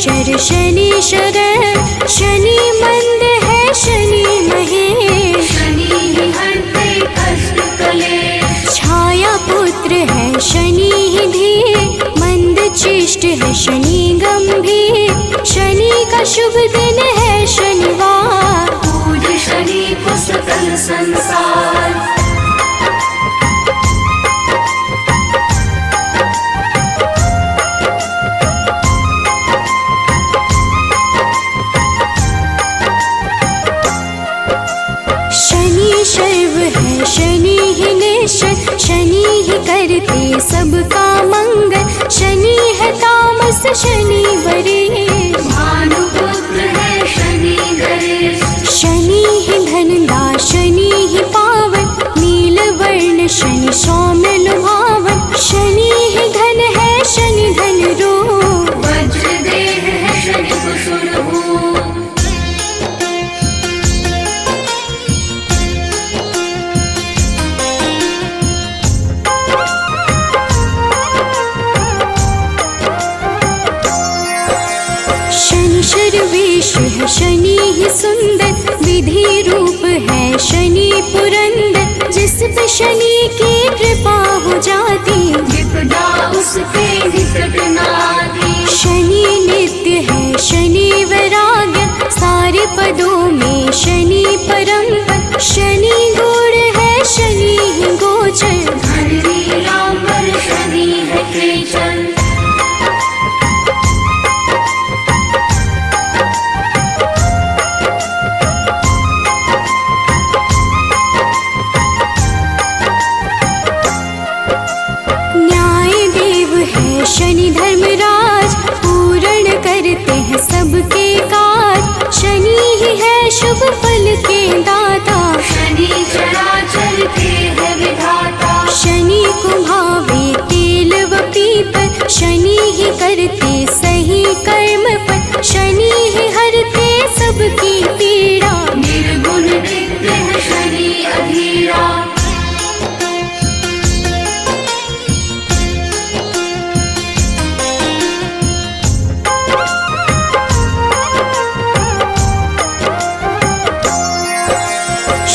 शनेश्वर शनीश्वर, शनि मंद है शनि महेश, शनि ही हरते कष्ट कलेश। छाया पुत्र है शनि ही धीर, मंद चिष्ट है शनि गंभीर, शनि का शुभ दिन है शनिवार, पूज शनि को सकल संसार। शनि शैव है शनि ही निश्चल, शनि ही करते सबका मंगल, शनि है तामस शनि वरेश, भानुपुत्र है शनि गणेश। शनि ही धनदा शनि ही पावन, नील वर्ण शनि सौम्य लुभावन, शनि ही धन है शनि धन रूप, वज्र देह है शनि कुसुर भूप। शनि शर्वेश है शनि ही सुंदर, विधि रूप है शनि पुरंदर, जिस पे शनि की कृपा हो जाती, विपदा उसके निकट न आती। शनि नित्य है शनि वैराग्य, सारे पदों में शनि परम पद, शनि गुण है शनि ही गोचर, धन नीलांबर शनि है केचन। न्याय देव है शनि धर्मराज, पूर्ण करते हैं सबके काज, शनि ही है शुभ फल के दाता, शनि चराचर के है विधाता। शनि को भावे तेल व पीपल, शनि ही करते सही कर्म पर, शनि ही हरते सबकी पीड़ा, निर्गुण नित्य है शनि अधीरा।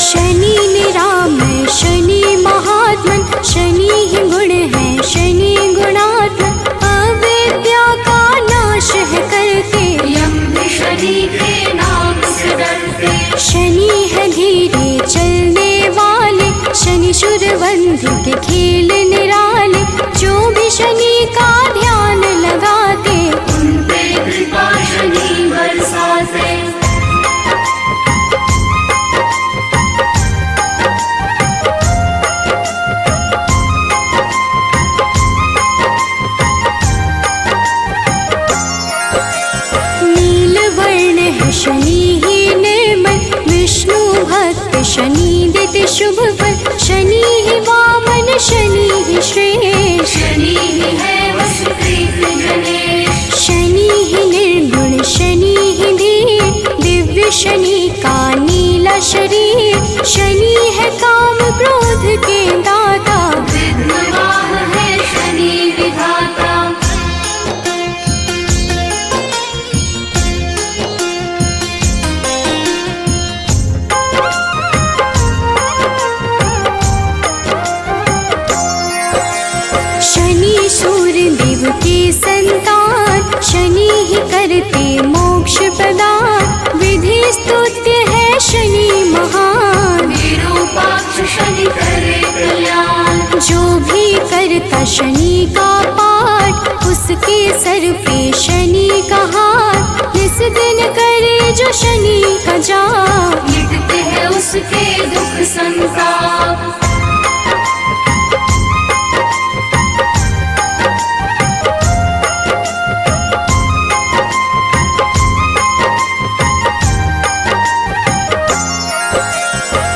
शनि निरामय शनि महात्मन, शनि ही गुण है शनि गुणात्मन, अविद्या का नाश है करते, यम भी शनि के नाम से डरते। शनि है धीरे चलने वाले, शनि शूरवंधी के खेल निराले, जो भी शनि का ध्यान लगाते, उन पे कृपा शनि बरसाते। नील वर्ण है शनि ही निर्मल, विष्णु भक्त शनि देते शुभ फल, शनि ही वामन शनि ही श्रेष्ठ, शनि ही है वसुप्रीत गणेश। शनि ही निर्गुण शनि ही धीर, दिव्य शनि का नीला शरीर, शनि है काम क्रोध के दाता, विघ्नवाह है शनि विधाता। शनि सूर्य देव के संतान, शनि ही करते मोक्ष प्रदान, विधि स्तुत्य है शनि महान, विरूपाक्ष शनि करे कल्याण। जो भी करता शनि का पाठ, उसके सर पे शनि का हाथ, जिस दिन करे जो शनि का जाप, मिटते हैं उसके दुख संताप।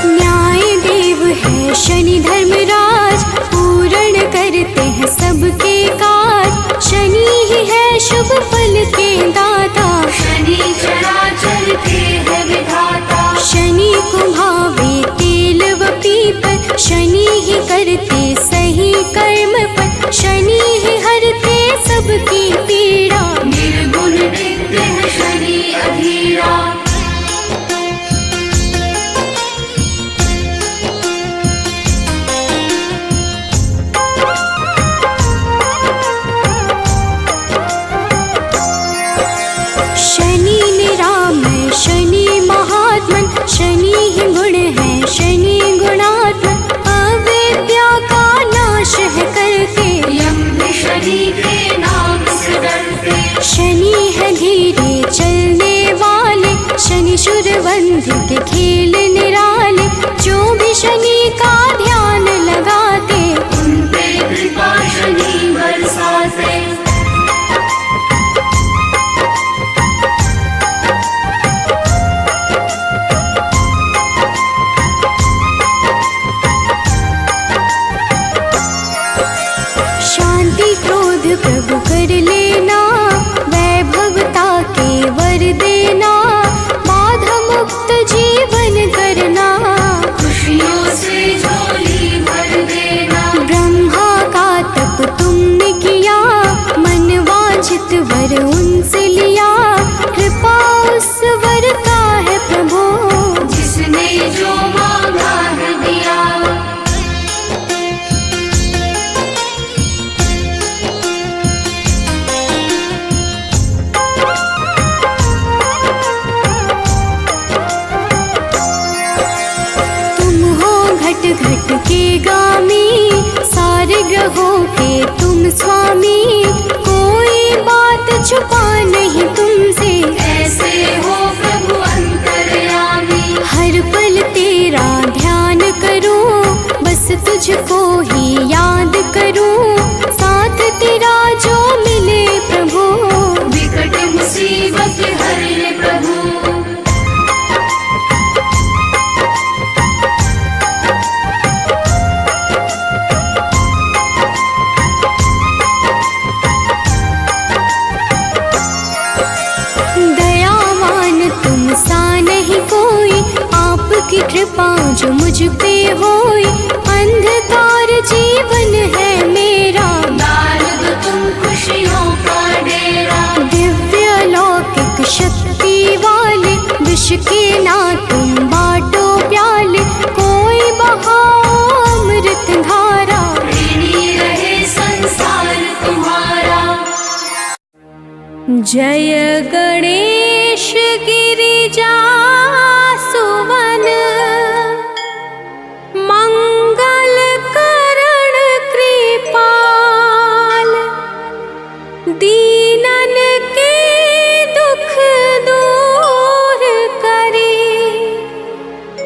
न्याय देव है शनि धर्मराज, पूर्ण करते हैं सबके काज, शनि ही है शुभ फल के दाता, शनि चराचर के है विधाता। शनि को भावे तेल व पीपल, शनि ही करते सही कर्म पर, शनि ही हरते सबकी पीड़ा, निर्गुण नित्य नाम से डरते। शनि है धीरे चलने वाले, शनिश्चर बंधु के खेल निराले, जो भी शनि का ध्यान लगाते, उन पे कृपा शनि बरसाते। शांति क्रोध प्रभु कर लेना, वैभवता के वर देना, बाधा मुक्त जीवन करना, खुशियों से झोली भर देना। ब्रह्मा का तप तुमने किया, मन वांछित वर उनसे लिया, कृपा उस वर का है प्रभु, जिसने जो मांगा है दिया। घट के गामी, सारे ग्रहों के तुम स्वामी, कोई बात छुपा नहीं तुमसे, ऐसे हो प्रभु अंतर्यामी। हर पल तेरा ध्यान करूं, बस तुझको ही याद करूं, साथ तेरा जो मिले प्रभु, विकट मुसीबत हर ले प्रभु। आपकी कृपा जो मुझ पे होई, अंधकार जीवन है मेरा, डाल दो तुम खुशियों का डेरा। दिव्य अलौकिक शक्ति वाले, विष के ना तुम बाटो प्याले, कोई बहाओ अमृत धारा, ऋणी रहे संसार तुम्हारा। जय गणेश गिरिजा सुवन, मंगल करण कृपाल, दीनन के दुख दूर करे,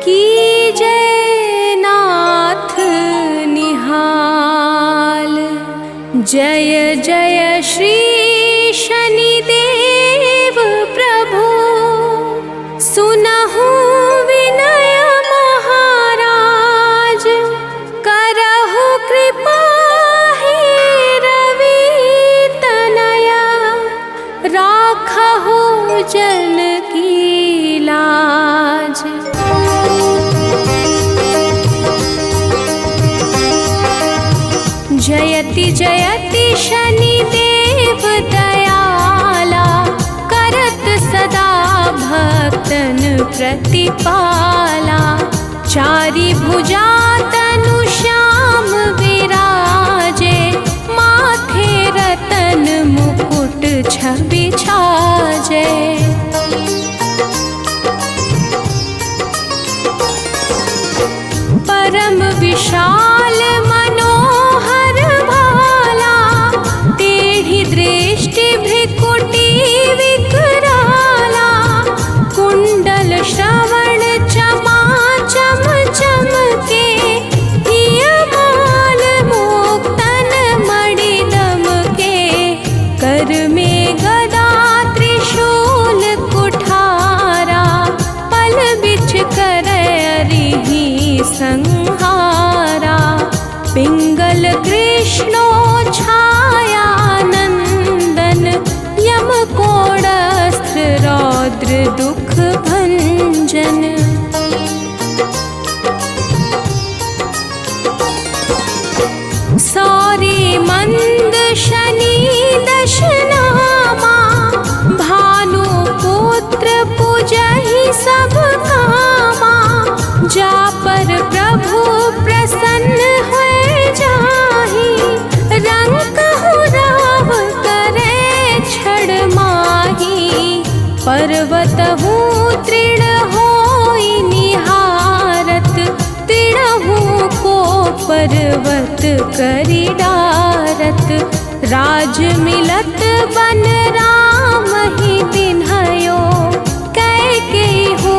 कीजय नाथ निहाल। जय जय श्री शनिदेव प्रभु, सुनहु विनय महाराज, करहु कृपा हे रवि तनया, राखहु जन की लाज। जयति जयति शनिदेव दयाला, करत सदा भक्तन प्रतिपाला, चारि भुजा तनु श्याम विराजे, माथे रतन मुकुट छवि छाजे। परम विशाल मनोहर भाला, टेढ़ी दृष्टि भ्रिकुटी विकराला, कुंडल श्रवण चमा चम चमके, हियमाल मुक्तन मणि दमके, कर में गदा त्रिशूल कुठारा, पल बिच करहि संहारा, पिंगल कृष्णो छाया नंदन, यम कोडस्त्र रौद्र दुख भंजन। सौरी मंद शनि दशनामा, भानु पुत्र पूजहि सब कामा, जा पर प्रभु प्रसन्न हुए जाहि, रंकहु राव करे छड़ माही, पर्वतहु तृण होई निहारत, तृणहु कोप पर्वत करी डारत, राज मिलत बन राम ही तिन्हयो, कैकेयी हो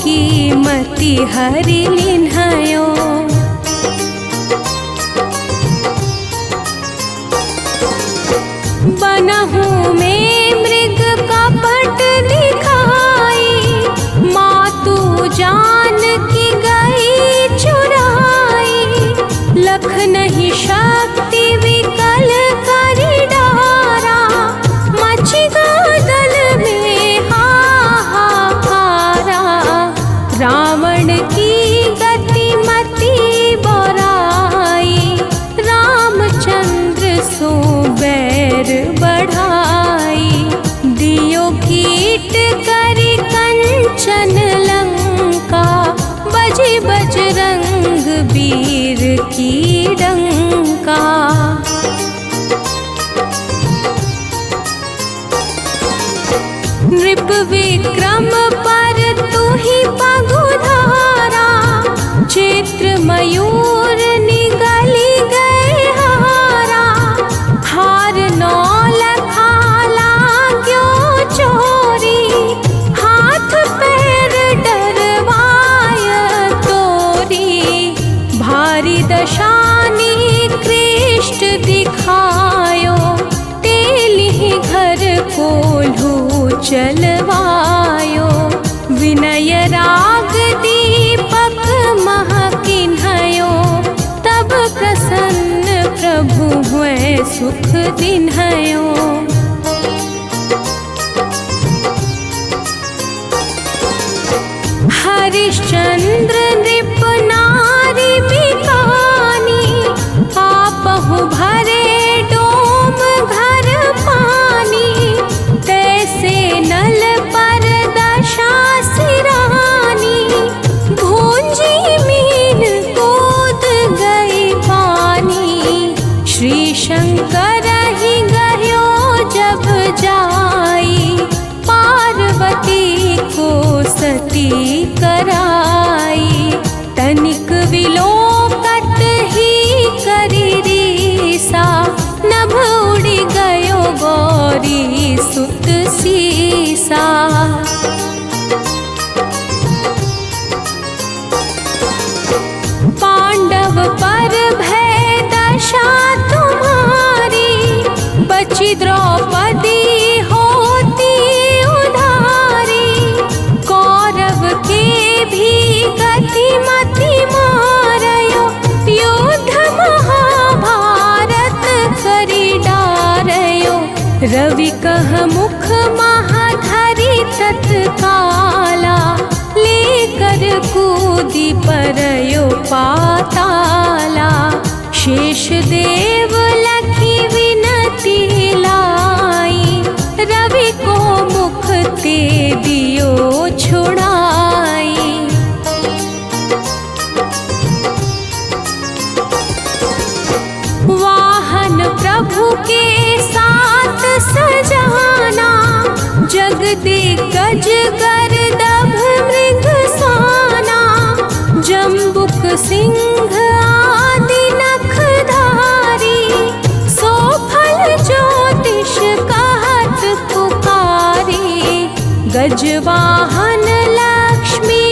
की मति हरि लिन्हयो। बनहु में मृग कपट दिखाई, मातु जानकी गई चुराई, लख नहीं शक्ति विकल करी डारा, मची गादल में हाहाकारा। रावण की गति मति बोराई, रामचंद्र सो बैर बढ़ाई, दियो कीट करी कंचन लंका, बजी बजरंग वीर की डंका। नृप विक्रम पर तू ही पगुधारा, चित्र मयूर निगली गए हारा, हार नौ लखा लाग्यो चोरी, हाथ पैर डरवाय तोरी। भारी दशानी कृष्ट दिखायो, तेलिहि घर कोल्हू चलवायो। विनय राग दीपक महकिन्हयो, तब प्रसन्न प्रभु हुए सुख दिन्हयो। हरिश्चंद्र नृप नारी बिकानी, आपहु भरे डोम घर पानी, तैसे नल पर दशा सिरानी, भूंजी मीन कूद गई पानी। श्री शंकर ही गयो जब जाई, पार्वती को सती कराई। तनिक विलोकत ही करी रीसा, नभ उड़ी गयो गौरी सुत सीसा। पांडव पर भय दशा तुम्हारी, बची द्रौपदी होती उधारी। कौरव के भी गति मति मारयो, युद्ध महाभारत करी डारयो। रवि कह मुख महाधरि तत्काला, लेकर कूदी परयो पाताला। शेष देव लखी विनती लाई, रवि को मुख ते दियो छुड़ाई। वाहन प्रभु के साथ सजाना, जग दिग्गज गर्दभ मृग साना। जम्बुक सिंह आदि नखधारी, सोफल ज्योतिष कहत पुकारी। गजवाहन लक्ष्मी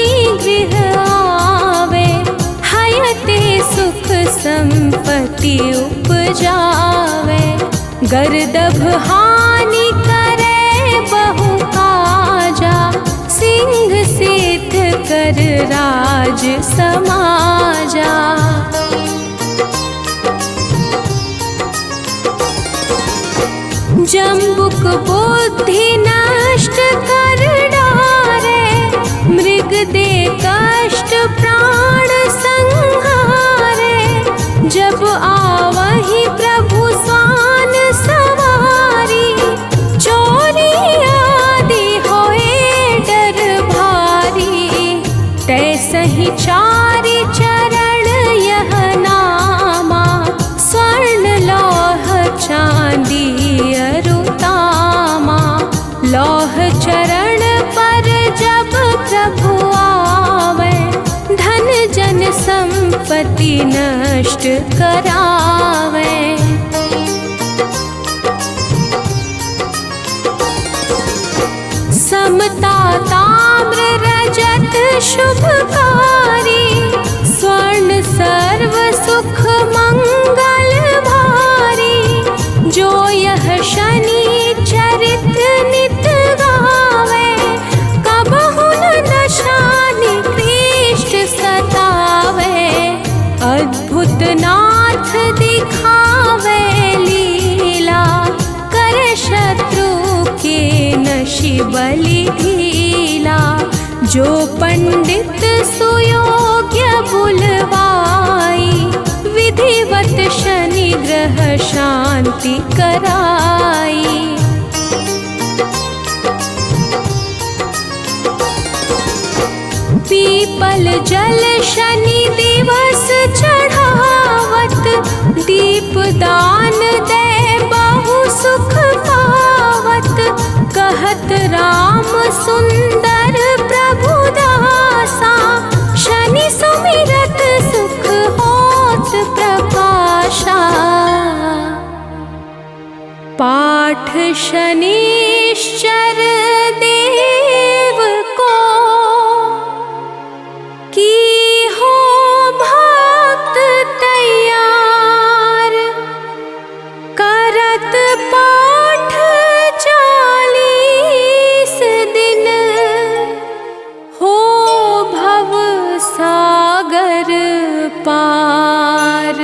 गृह आवे, हयते सुख संपत्ति उपजावे। गर्दभ हानि करे बहु काजा, सिंह सिद्ध कर राज समाजा। जम्बुक बुद्धि नष्ट कर डारे, मृग दे कष्ट प्राण संहारे। जब आवहि प्रभु स्वान सवारी, चोरी आदि होए डर भारी। तैसहि चारि चरण यह नामा, स्वर्ण लौह चांदी अरुतामा। लौह चरण पर जब प्रभु आवे, धन दुर्मति नष्ट करावे। समता ताम्र रजत शुभकारी, स्वर्ण सर्व सुख मंगल भारी। जो यह शनि चरित नित गावे, कबहु न शानि कृष्ट सतावे। अद्भुत नाथ दिखावे लीला, कर शत्रु के नशि बलि ढीला। जो पंडित सुयोग्य बुलवाई, विधिवत शनि ग्रह शांति कराई। पीपल जल शनि दिवस चढ़ावत, दीप दान दे बहु सुख पावत। कहत राम सुंदर प्रभु दासा, शनि सुमिरत सुख होत प्रकाशा। पाठ शनिश्चर देव को, की हो भक्त तैयार। करत पाठ 40 दिन, हो भव सागर पार।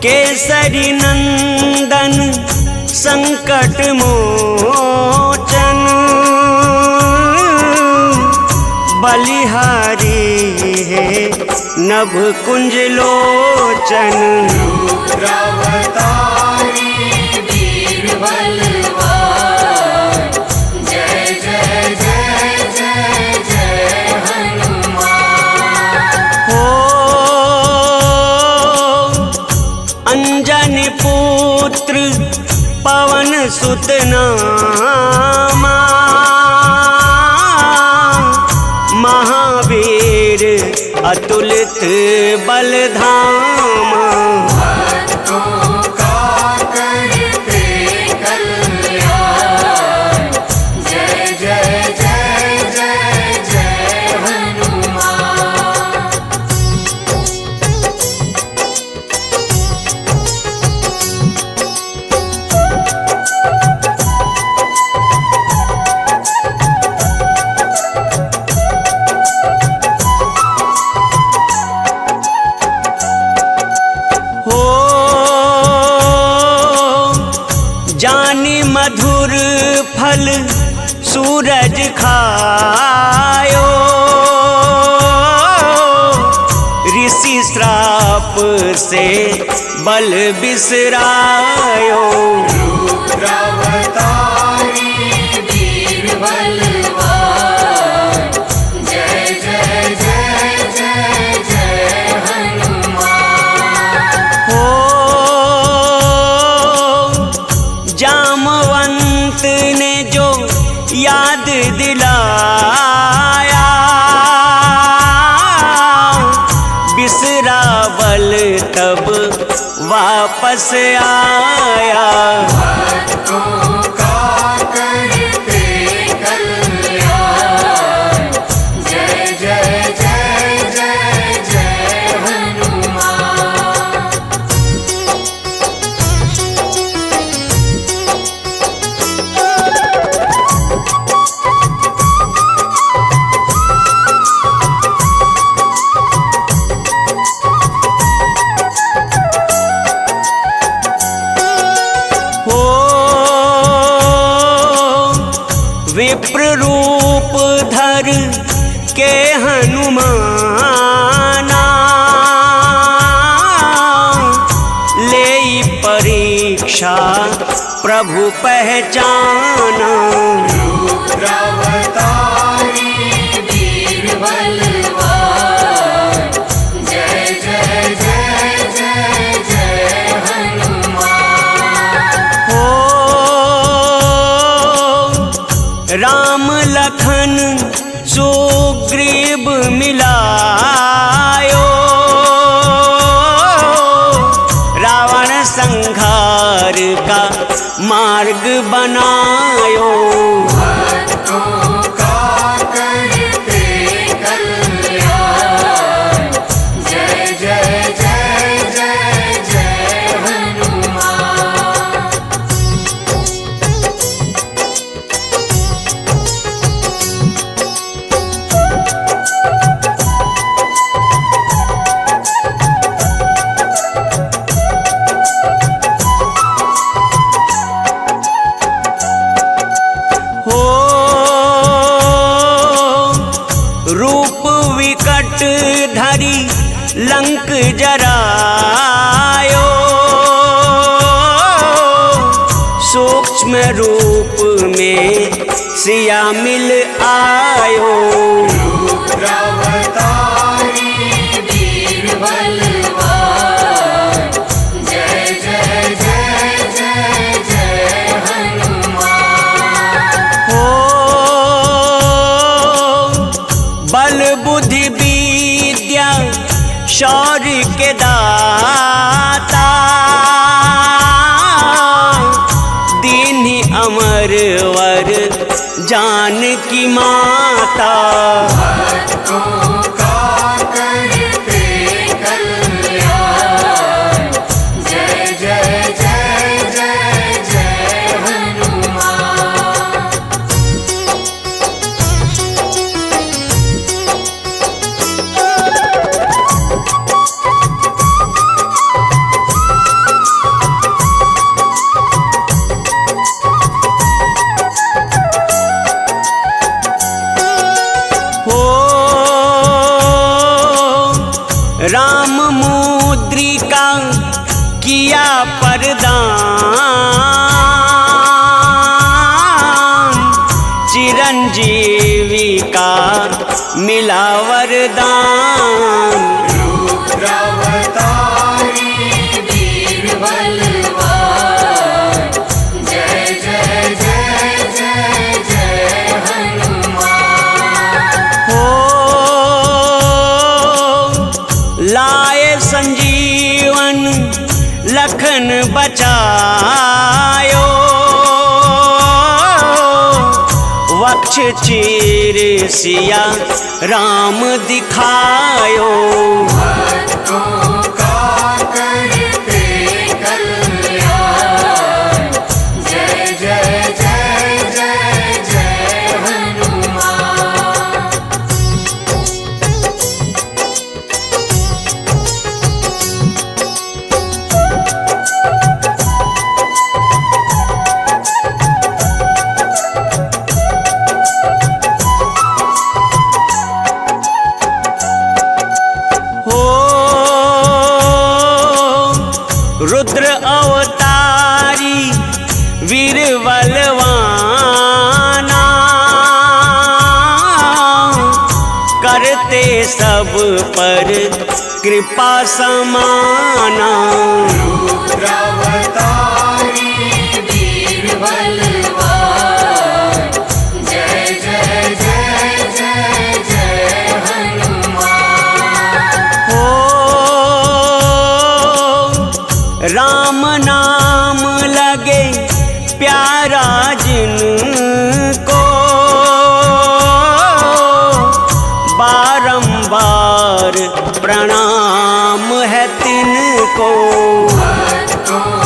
केसरी नंदन संकट मोचन, बलिहारी है नभ कुंज लोचन। रुद्रावतारी वीर बलवान, जय जय जय जय जय हनुमान। हो अंजनी पुत्र पवन सुत नामा, महावीर अतुलित बलधामा। भक्तों का करते कल्याण, जय जय जय जय जय हनुमान। जानी मधुर फल सूरज खायो, ऋषि श्राप से बल बिसरायो। रुद्रावतारी वीर बलवान, जय जय जय जय जय हनुमान। हो जामवंत ने जो याद दिलाया, बिसरावल तब वापस आया। भक्तों का करते कल्याण, जय जय जय जय जय हनुमान। विप्र रूप धर के हनुमाना ले परीक्षा प्रभु पहचाना। रुद्रावतारी वीर बलवान, जय जय जय जय जय हनुमान। हो राम लखन सुग्रीव मिलायो, रावण संहार का मार्ग बनायो। भक्तों का करते कल्याण, जय जय जय जय जय हनुमान। हो रूप विकट धरी लंक जरायो, सूक्ष्म रूप में सिया मिल आयो। रुद्रावतारी वीर बलवान, जय जय जय जय जय हनुमान। हो बल बुद्धि विद्या शौर्य के दाता, दीन्ही अमर वर जानकी माता। भक्तों का करते कल्याण, जय जय जय जय जय हनुमान। हो राम मुद्रिका किया परदान, चिरंजीवी का मिला वरदान। रुद्रावतारी वीर बलवान, जय जय जय जय जय हनुमान। हो लाए संजीवन लखन बचायो, वक्ष चीर सिया राम दिखायो। भक्तों का करते कल्याण, जय जय जय जय जय हनुमान। हो रुद्र अवतारी वीर बलवाना, करते सब पर कृपा समाना। रुद्रावतारी वीर बलवान, जय जय जय जय जय हनुमान। हो राम नाम लगे प्यारा जिनको, बारंबार प्रणाम है तिनको। भक्तों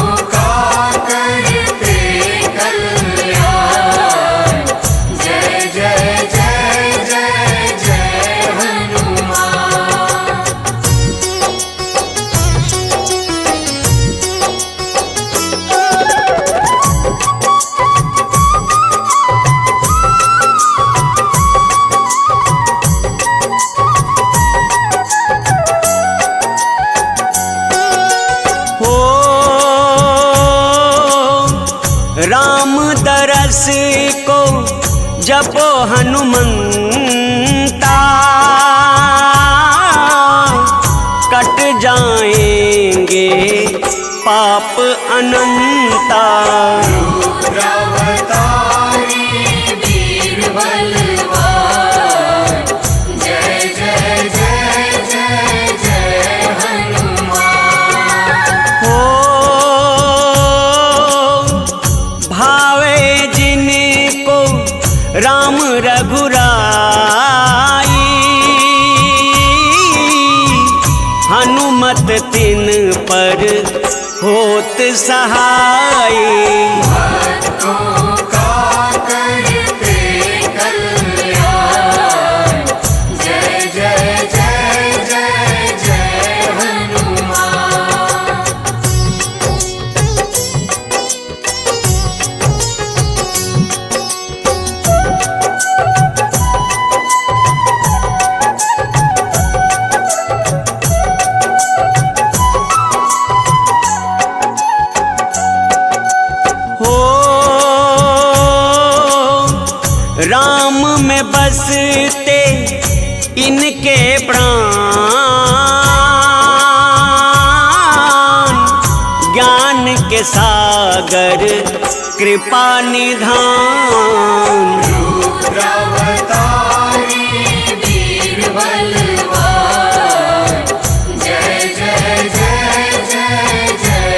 राम दरस को जपो हनुमंता, कट जाएंगे पाप अनंता। रुद्रावतारी वीर बलवान, जय जय जय जय जय हनुमान। हो भावे जिनको राम रघुराई, हनुमत तिन पर होत सहाय। भक्तों का करते कल्याण, जय जय जय जय जय हनुमान। हो राम में बसते इनके प्राण, ज्ञान के सागर कृपा निधान। रुद्रावतारी वीर बलवान, जय जय जय जय जय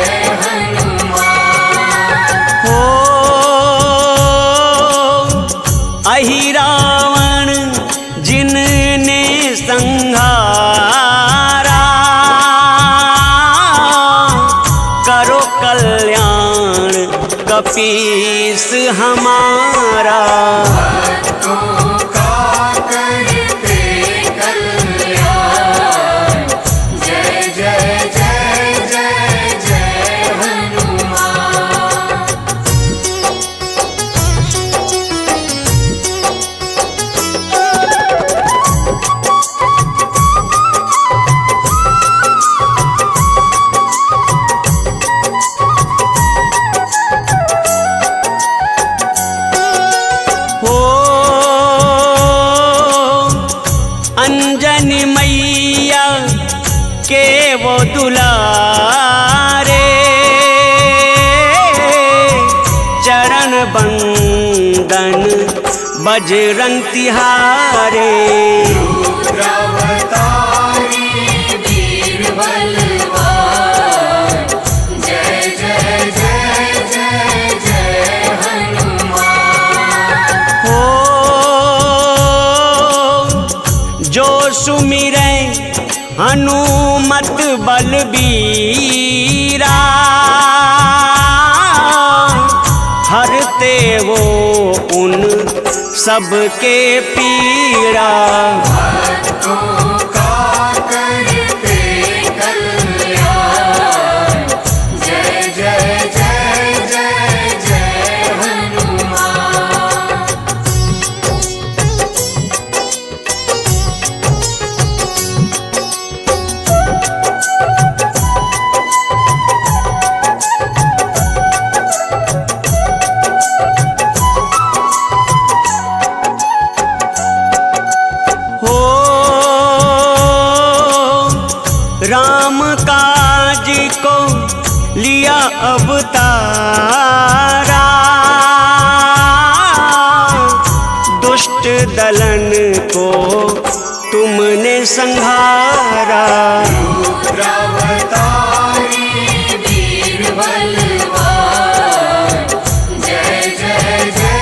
हनुमान। हो अहि रावण जिनने संहारा, करो कल्याण कपीस हमारा। भक्तों का करते कल्याण, जय जय जय जय जय हनुमान। हो अंजनी मैया के वो दुलारे, चरण बंदन बजरंग तिहारे। रुद्रावतारी वीर बलवान, जय जय जय जय जय हनुमान। हो जो सुमिरै हनुमत बलबीरा, हरते वो उन सबके पीड़ा। भक्तों का करते कल्याण, जय जय जय जय जय हनुमान। हो राम काज को लिया अवतारा, दुष्ट दलन को तुमने संहारा। रुद्रावतारी वीर बलवान, जय जय जय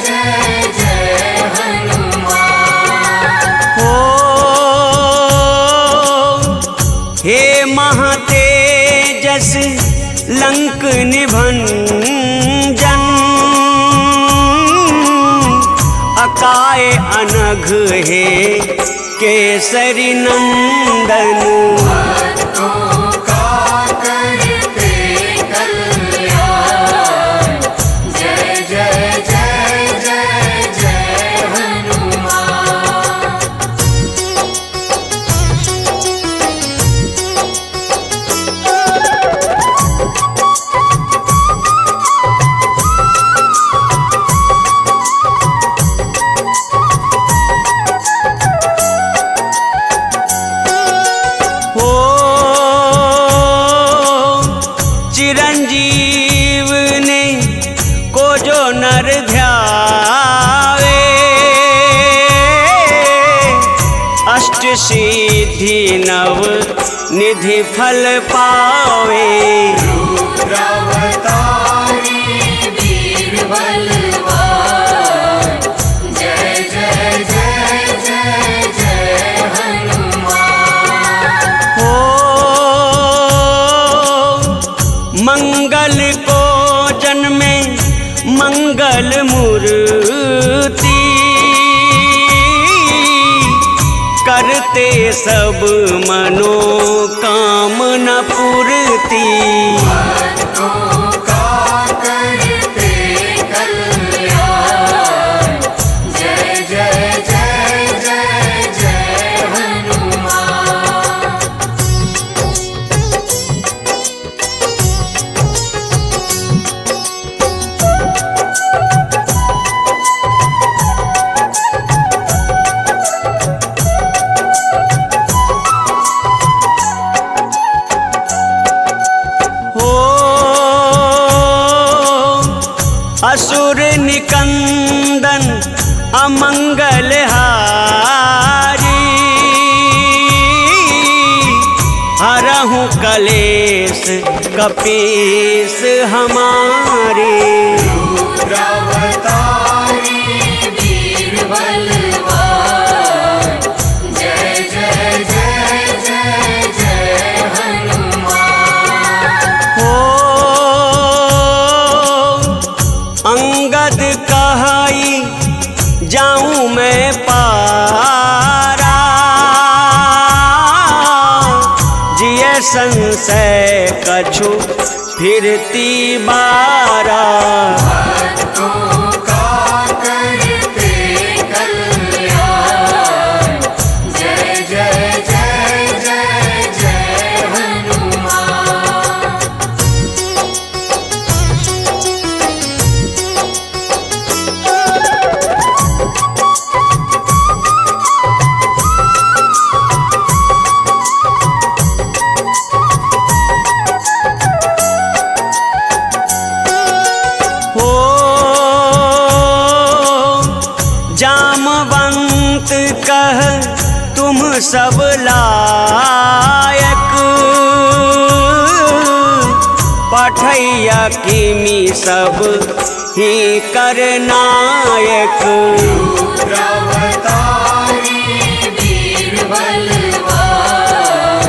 जय जय हनुमान। हो हे महातेजस लंक निभंजन, अकाय अनघ हे केसरी नंदन। भक्तों का करते कल्याण, जय जय जय जय जय हनुमान। नव निधि फल पावे। रुद्रावतारी वीर बलवान, जय जय जय जय जय हनुमान। हो मंगल को जन्मे मंगल मूर्ति, करते सब मनोकामना पूर्ति। भक्तों का करते कल्याण, जय जय जय जय जय हनुमान। असुर निकंदन अमंगल हारी, हरहु कलेश कपीस हमारे। रुद्रावतारी वीर बलवान, जय जय जय जय जय हनुमान। हो अंगद कहाई जाऊं मैं पारा, जिय संशय कछु फिरती बारा। भक्तों का करते कल्याण, जय जय जय जय जय हनुमान। हो जामवंत कह तुम सब लायक, पठैया किमी सब ही करनायक। रुद्रावतारी वीर बलवान,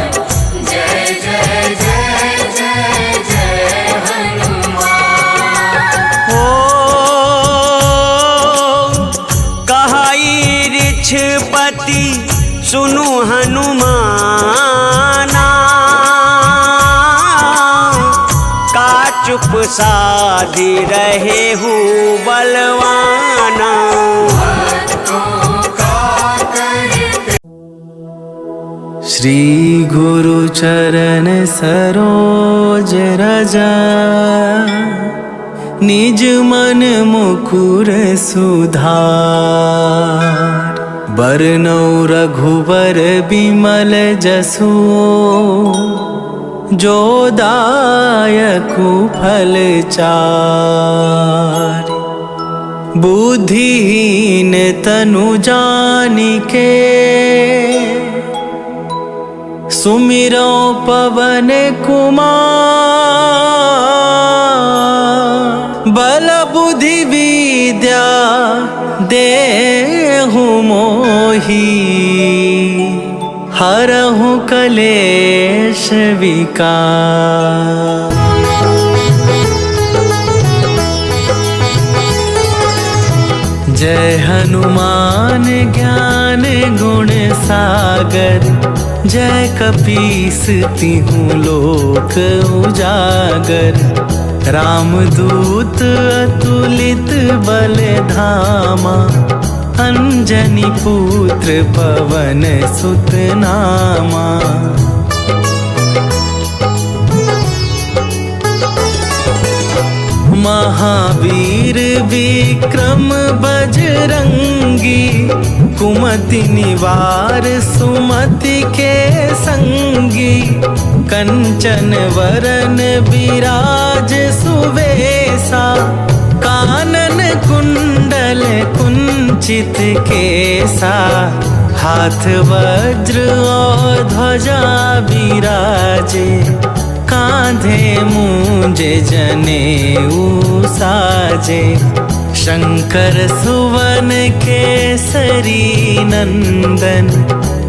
जय जय जय जय जय हनुमान। हो कहाई ऋक्षपति सुनु हनुमाना, का चुप साधी रहे हूँ बलवाना। भक्तों का करते श्री गुरु चरण सरोज रजा, निज मन मुकुर सुधार। बरनौ रघुबर बिमल जसु, जो दायकु फल चार। बुद्धिहीन तनु जानिके, सुमिरो पवन कुमार। बल बुद्धि विद्या देहु मोहि, हरहु कलेश विकार। जय हनुमान ज्ञान गुण सागर, जय कपीस तिहु लोक उजागर। रामदूत अतुलित बल धामा, अंजनी पुत्र पवन सुत नामा। महावीर विक्रम बजरंगी, कुमति निवार सुमति के संगी। कंचन वरन विराज सुवेशा, कानन कुंडल कुंचित केसा। हाथ वज्र और ध्वजा बिराजे, कांधे मूंजे जनेऊ साजे। शंकर सुवन केसरी नंदन,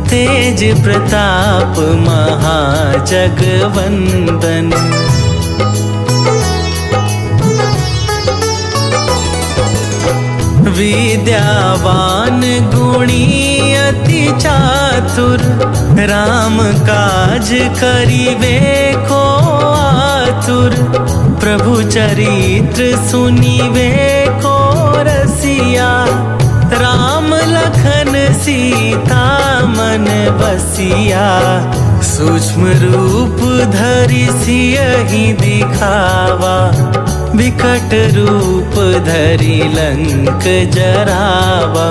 तेज प्रताप महाजगवंदन। विद्यावान गुणी अति चातुर, राम काज करिवे को आतुर। प्रभु चरित्र सुनिवे को रसिया, राम लखन सीता मन बसिया। सूक्ष्म रूप धरि सियहि दिखावा, विकट रूप धरि लंक जरावा।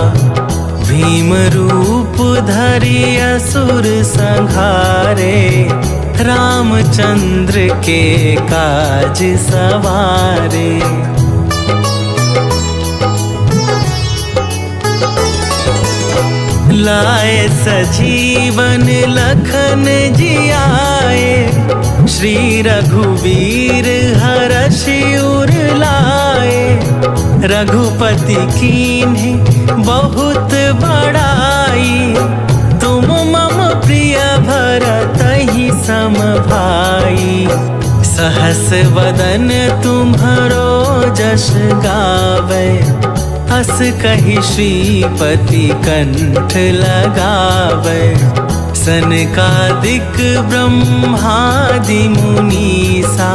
भीम रूप धरि असुर संहारे, रामचंद्र के काज सवारे। लाए सजीवन लखन जियाए, श्री रघुवीर हरषि उर लाए। रघुपति कीन्ही बहुत बड़ाई, तुम मम प्रिय भरतहि सम भाई। सहस वदन तुम्हरो जस गावे, हस कहि श्रीपति कंठ लगावे। सनकादिक ब्रह्मादि मुनीसा,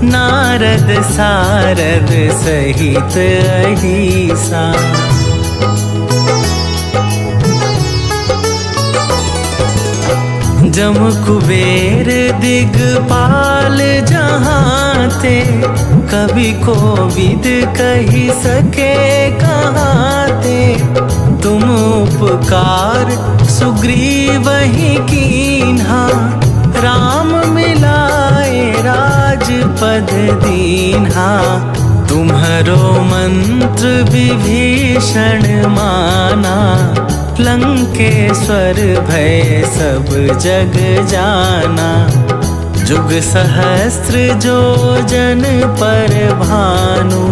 नारद सारद सहित अहिसा। जम कुबेर दिगपाल जहाँ थे, कवि कोविद कही सके कहाँ थे। तुम उपकार सुग्रीवहि कीन्हा, राम मिलाए राजपद दीन्हा। तुम्हरो मंत्र विभीषण माना, लंकेश्वर भय सब जग जाना। जुग सहस्त्र जो जन पर भानु,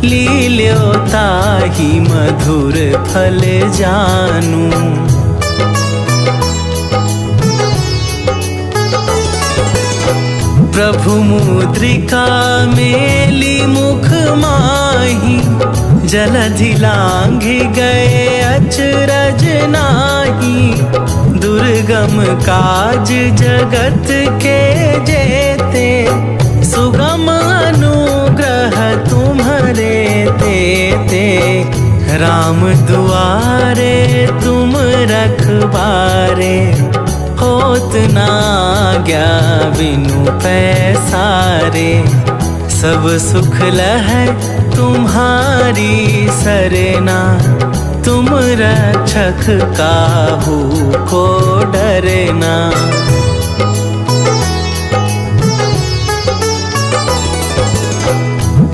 लील्यो ताहि मधुर फल जानू। प्रभु मुद्रिका मेली मुख माही, जलधि लांघि गए अचरज नाही। दुर्गम काज जगत के जेते, सुगम अनुग्रह तुम्हरे तेते। राम दुआरे तुम रखबारे, होत न आज्ञा बिनु पैसारे। सब सुख लहै तुम्हारी सरना, तुम रक्षक काहू को डरना।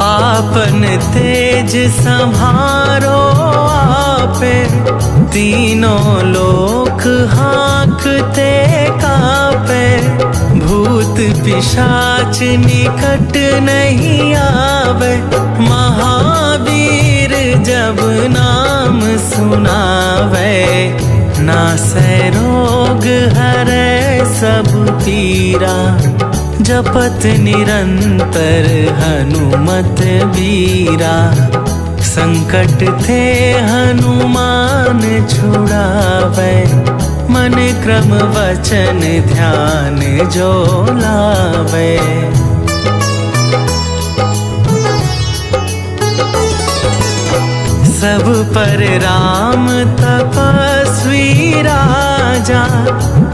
आपन तेज संभारो आपे, तीनों लोक हाँकते कापे। भूत पिशाच निकट नहीं आवे, महावीर जब नाम सुनावे। नासै रोग हरै सब पीरा, जपत निरंतर हनुमत बीरा। संकट थे हनुमान छुड़ावे, मन क्रम वचन ध्यान जो लावे। सब पर राम तपस्वी राजा,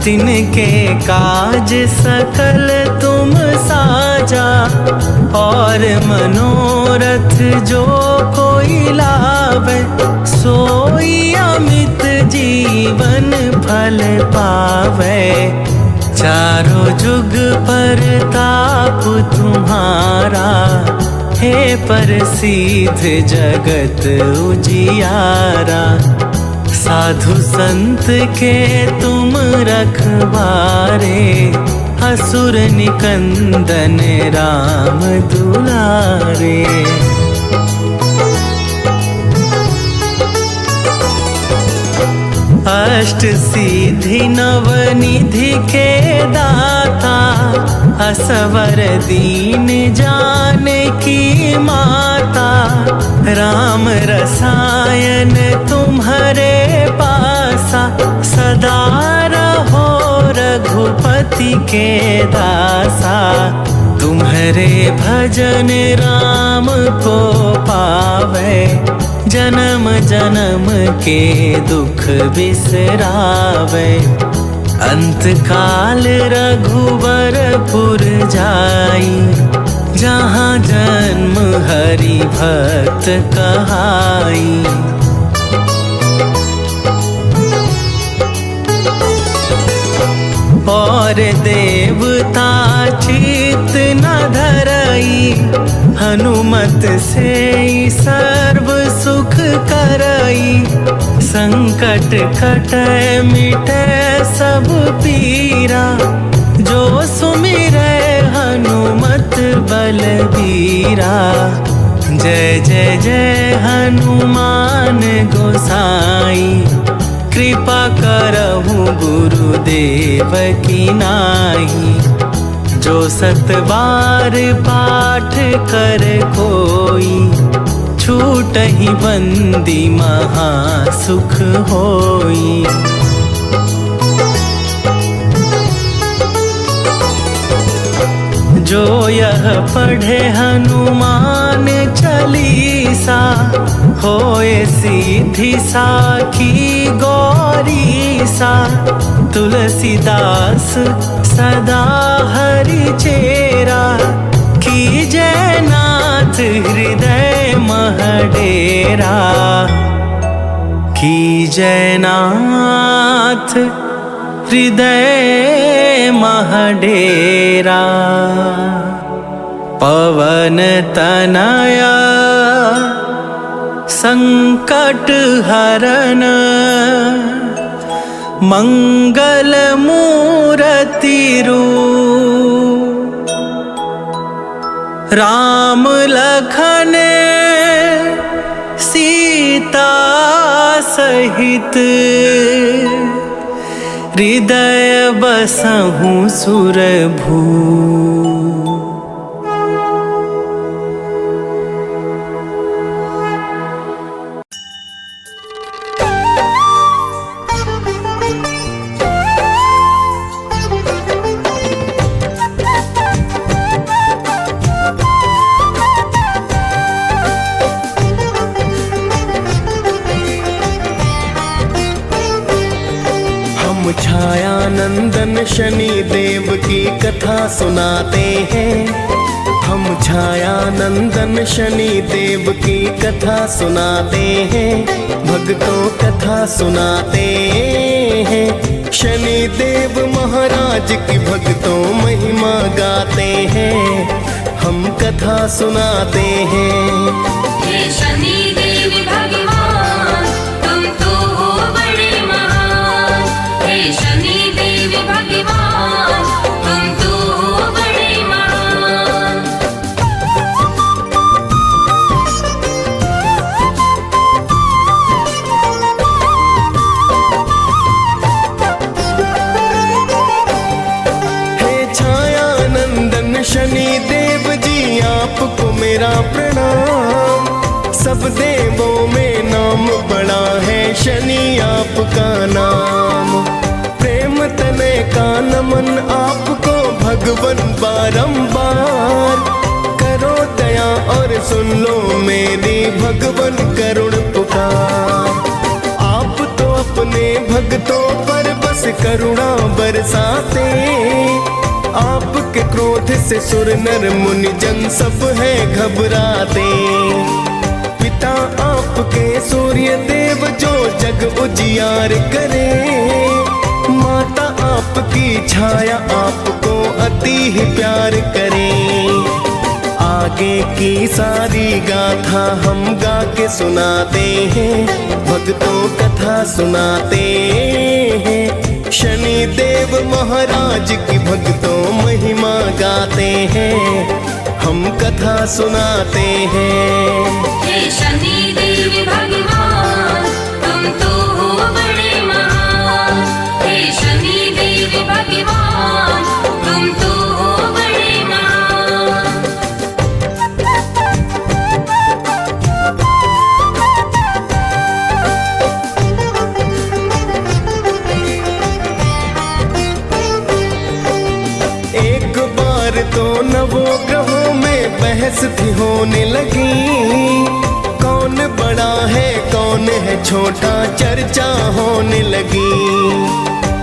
तिनके काज सकल तुम साजा। और मनोरथ जो कोई लावे, सोई अमित जीवन फल पावे। चारों जुग पर ताप तुम्हारा, हे प्रसिद्ध जगत उजियारा। साधु संत के तुम रखवारे, असुर निकंदन राम दुलारे। अष्ट सिद्धि नवनिधि के दाता, असवर दीन जानकी माता। राम रसायन तुम्हारे पासा, सदा रहो रघुपति के दासा। तुम्हारे भजन राम को पावे, जन्म जन्म के दुख बिसरावे। अंत काल रघुवरपुर जाई, जहाँ जन्म हरि भक्त कहाई। और देवता चित न धरई, हनुमत से सर्व सुख करई। संकट कटै मिटै सब पीरा, जो सुमिरै हनुमत बलबीरा। जय जय जय हनुमान गोसाई, कृपा करहु गुरुदेव की नाई। जो सत बार पाठ कर कोई, छूटहि बंदी महा सुख होई। जो यह पढ़े हनुमान चालीसा, होए सीधी साखी गौरीसा। तुलसीदास सदा हरि चेरा, कीजय नाथ हृदय महडेरा। कीजय नाथ हृदय महडेरा। पवन तनया संकट हरन, मंगल मूरति रूप। राम लखन सीता सहित, हृदय बसहु सुरभू। छायानंदन शनि देव की कथा सुनाते हैं। हम छायानंदन शनि देव की कथा सुनाते हैं। भक्तों कथा सुनाते हैं। शनि देव महाराज की भक्तों महिमा गाते हैं। हम कथा सुनाते हैं। हे शनि देव भगवान, तुम तो हो बड़े महान। हे शनि देव भगवान, तुम तो हो बड़े महान। हे छायानंदन शनि देव जी, आपको मेरा प्रणाम। सब देवों में नाम बड़ा है शनि आपका नाम। प्रेम तने का नमन आपको भगवन बारंबार। करो दया और सुन लो मेरी भगवन करुण पुकार। आप तो अपने भक्तों पर बस करुणा बरसाते। आपके क्रोध से सुर नर मुनि जन सब है घबराते। पिता आपके सूर्य देव जो जग उजियार करे। माता आपकी छाया आपको अति ही प्यार करे। आगे की सारी गाथा हम गा के सुनाते हैं, भक्तों कथा सुनाते हैं। शनि देव महाराज की भक्तों महिमा गाते हैं, हम कथा सुनाते हैं। हे शनि देव भगवान तुम तो हो बड़े महान। हे शनि देव भगवान तुम तो हो बड़े महान। एक बार तो नवों ग्रहों में बहस थी होने लगी, कौन बड़ा है कौन है छोटा चर्चा होने लगी।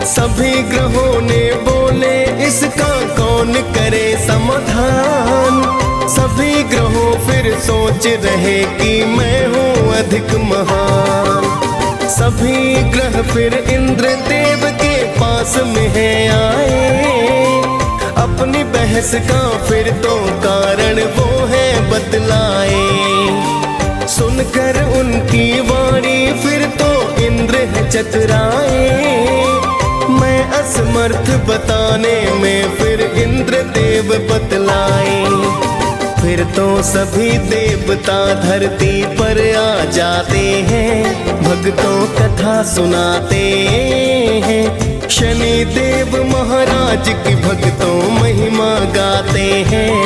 सभी ग्रहों ने बोले इसका कौन करे समाधान। सभी ग्रहों फिर सोच रहे कि मैं हूँ अधिक महान। सभी ग्रह फिर इंद्र देव के पास में है आए, अपनी बहस का फिर तो कारण वो है बतलाए। सुनकर उनकी वाणी फिर तो इंद्र है चतुराए, मैं असमर्थ बताने में फिर इंद्र देव बतलाए। फिर तो सभी देवता धरती पर आ जाते हैं, भक्तों कथा सुनाते हैं। शनि देव महाराज की भक्तों महिमा गाते हैं,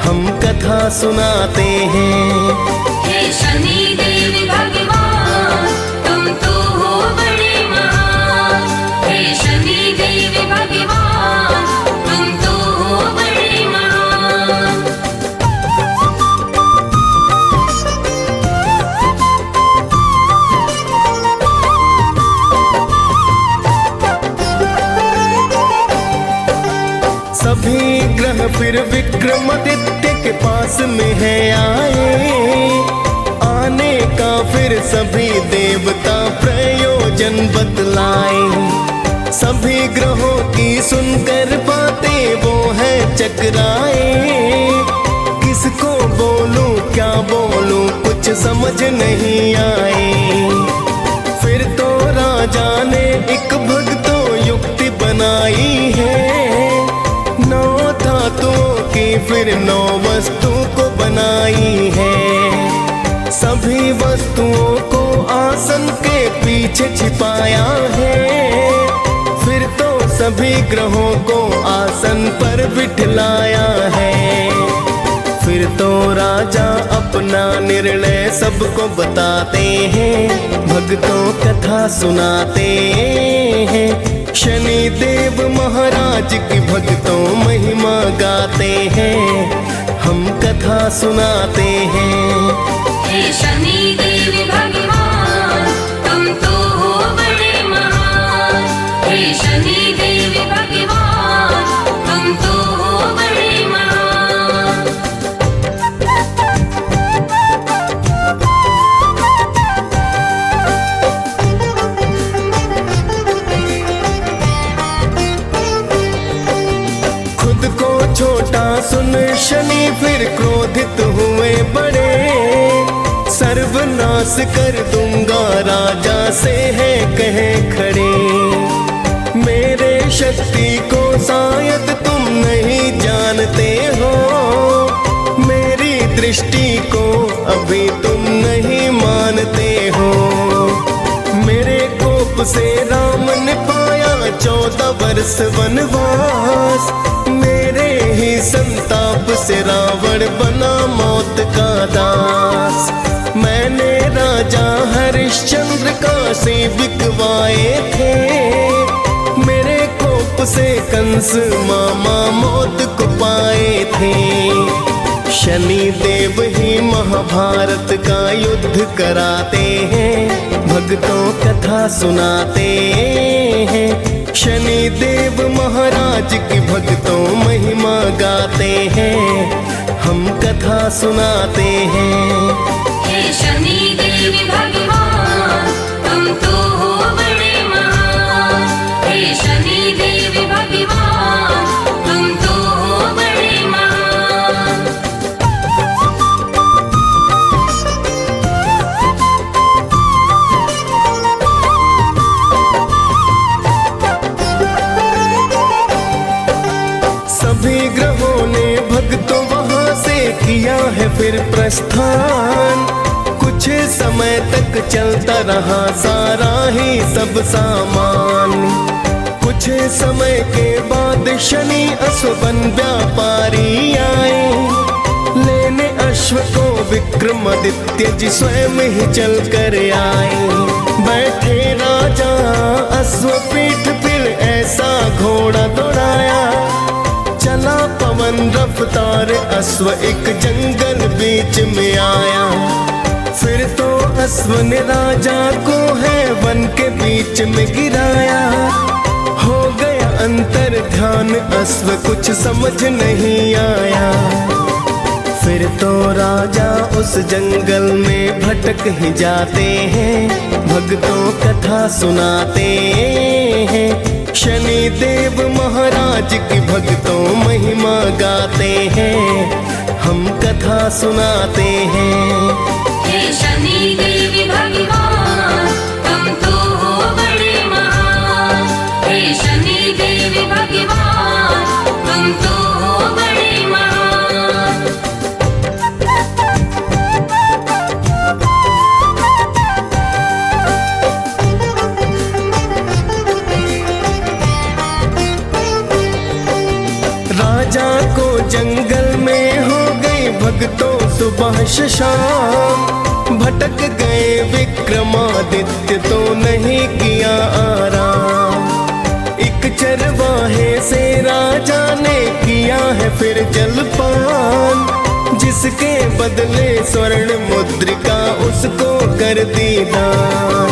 हम कथा सुनाते हैं। हे शनि देव भगवान तुम तो हो बड़े महान। हे शनि देव भगवान तुम तो हो बड़े महान। सभी ग्रह फिर विक्रमादित्य के पास में है आए, आने का फिर सभी देवता प्रयोजन बतलाए। सभी ग्रहों की सुनकर बातें वो है चकराए, किसको बोलूं क्या बोलूं कुछ समझ नहीं आए। फिर तो राजा ने एक भक्तों युक्ति बनाई है, 9 धातुओं की फिर 9 वस्तु को बनाई है। सभी वस्तुओं को आसन के पीछे छिपाया है, फिर तो सभी ग्रहों को आसन पर बिठलाया है। फिर तो राजा अपना निर्णय सबको बताते हैं, भक्तों कथा सुनाते हैं। शनि देव महाराज की भक्तों महिमा गाते हैं, हम कथा सुनाते हैं। हे शनि देव भगवान तुम तो हो बड़े महान। हे शनि देव भगवान तुम तो हो बड़े महान। खुद को छोटा सुन शनि फिर क्रोधित हुए बड़े, सर्वनाश कर दूंगा राजा से है कहे खड़े। मेरे शक्ति को शायद तुम नहीं जानते हो, मेरी दृष्टि को अभी तुम नहीं मानते हो। मेरे कोप से राम ने पाया 14 वर्ष वनवास, मेरे ही संताप से रावण बना मौत का दास। मैंने राजा हरिश्चंद्र काशी बिकवाए थे, मेरे कोप से कंस मामा मौत को पाए थे। शनि देव ही महाभारत का युद्ध कराते हैं, भक्तों कथा सुनाते हैं। शनि देव महाराज की भक्तों महिमा गाते हैं, हम कथा सुनाते हैं। हे शनि देव भगवान तुम तो हो बड़े महान। हे शनि देव भगवान तुम तो हो बड़े महान। फिर प्रस्थान। कुछ समय तक चलता रहा सारा ही सब सामान। कुछ समय के बाद शनि अश्वन व्यापारी आए, लेने अश्व को विक्रमादित्य जी स्वयं ही चल कर आए। बैठे राजा अश्व पीठ फिर ऐसा घोड़ा दौड़ाया, चला पवन रफ्तार अश्व एक जंगल बीच में आया। फिर तो अश्व ने राजा को है वन के बीच में गिराया। हो गया अंतर ध्यान अश्व कुछ समझ नहीं आया। फिर तो राजा उस जंगल में भटक ही जाते हैं, भक्तों कथा सुनाते हैं। शनि देव महाराज की भक्तों महिमा गाते हैं, हम कथा सुनाते हैं। हे शनि देव भगवान तुम तो हो बड़े महान। हे शनि देव भगवान तुम तो हो बड़े महान। राजा को जंगल में हो गई भक्तों सुबह शाम। भटक गए विक्रमादित्य तो नहीं किया आराम। एक चरवाहे से राजा ने किया है फिर जलपान। जिसके बदले स्वर्ण मुद्रिका उसको कर दी दान।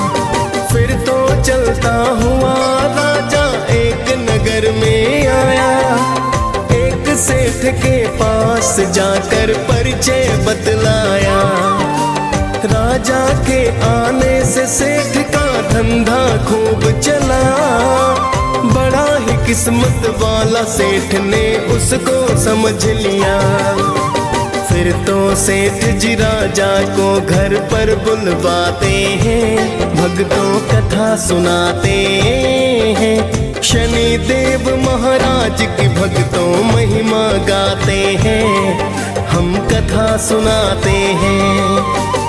फिर तो चलता हुआ राजा एक नगर में आया। सेठ के पास जाकर परिचय बतलाया। राजा के आने से सेठ का धंधा खूब चला। बड़ा ही किस्मत वाला सेठ ने उसको समझ लिया। फिर तो सेठ जी राजा को घर पर बुलवाते हैं, भक्तों कथा सुनाते हैं। शनि देव महाराज की भक्तों महिमा गाते हैं, हम कथा सुनाते हैं।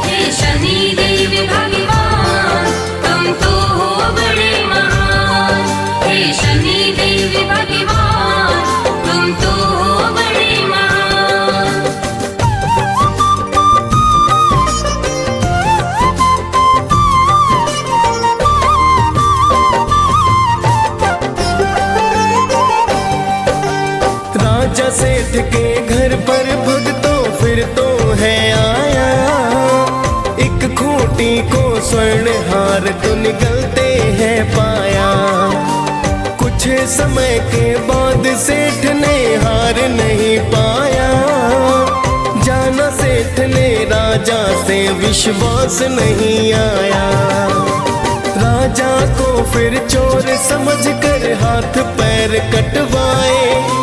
हे शनि देव भगवान तुम तो हो बड़े महान। हे शनि देव भगवान तुम तो हो बड़े महान। राजा सेठ के घर पर भक्तों फिर तो है आया। एक खूंटी को स्वर्ण हार तो निकलते हैं पाया। कुछ समय के बाद सेठ ने हार नहीं पाया। जाना सेठ ने राजा से विश्वास नहीं आया। राजा को फिर चोर समझकर हाथ पैर कटवाए।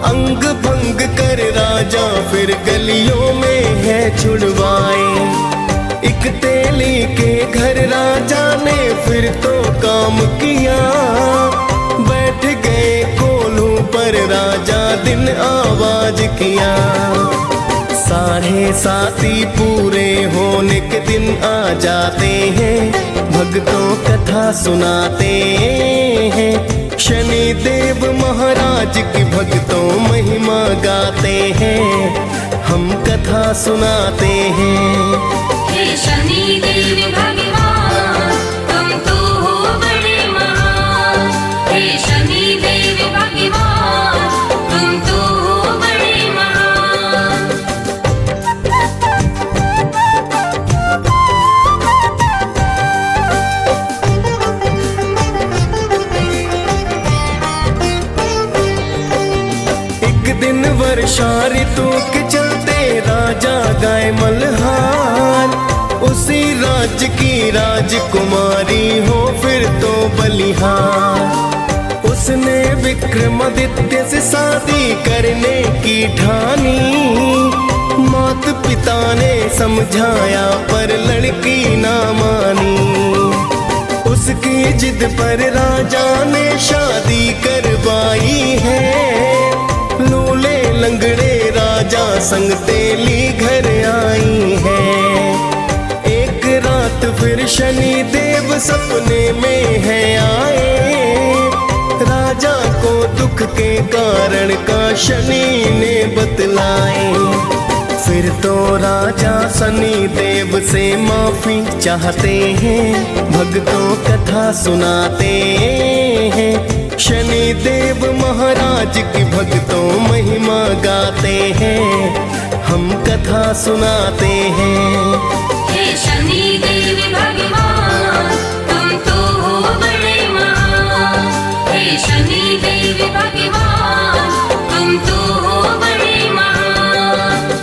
अंग भंग कर राजा फिर गलियों में है छुड़वाए। एक तेली के घर राजा ने फिर तो काम किया। बैठ गए कोल्हू पर राजा दिन आवाज किया। 7:30 पूरे होने के दिन आ जाते हैं, भक्तों कथा सुनाते हैं। शनि देव महाराज की भक्तों महिमा गाते हैं, हम कथा सुनाते हैं। हे शनि देव भगवान तुम तो हो बड़े महान। हे शनि देव भगवान तुम तो हो बड़े महान। दिन वर्षा ऋतु के चलते राजा गाय मल्हार। उसी राज्य की राजकुमारी हो फिर तो बलिहार। उसने विक्रमादित्य से शादी करने की ठानी। माता पिता ने समझाया पर लड़की ना मानी। उसकी जिद पर राजा ने शादी करवाई है। लूले लंगड़े राजा संग तेली घर देव सपने में है आए, राजा को दुख के कारण का शनि ने बतलाए। फिर तो राजा शनि देव से माफी चाहते हैं, भक्तों कथा सुनाते हैं। शनि देव महाराज की भक्तों महिमा गाते हैं, हम कथा सुनाते हैं। हे शनि देव भगवान तुम तो हो बड़े महान, हे शनि देव भगवान तुम तो हो बड़े महान।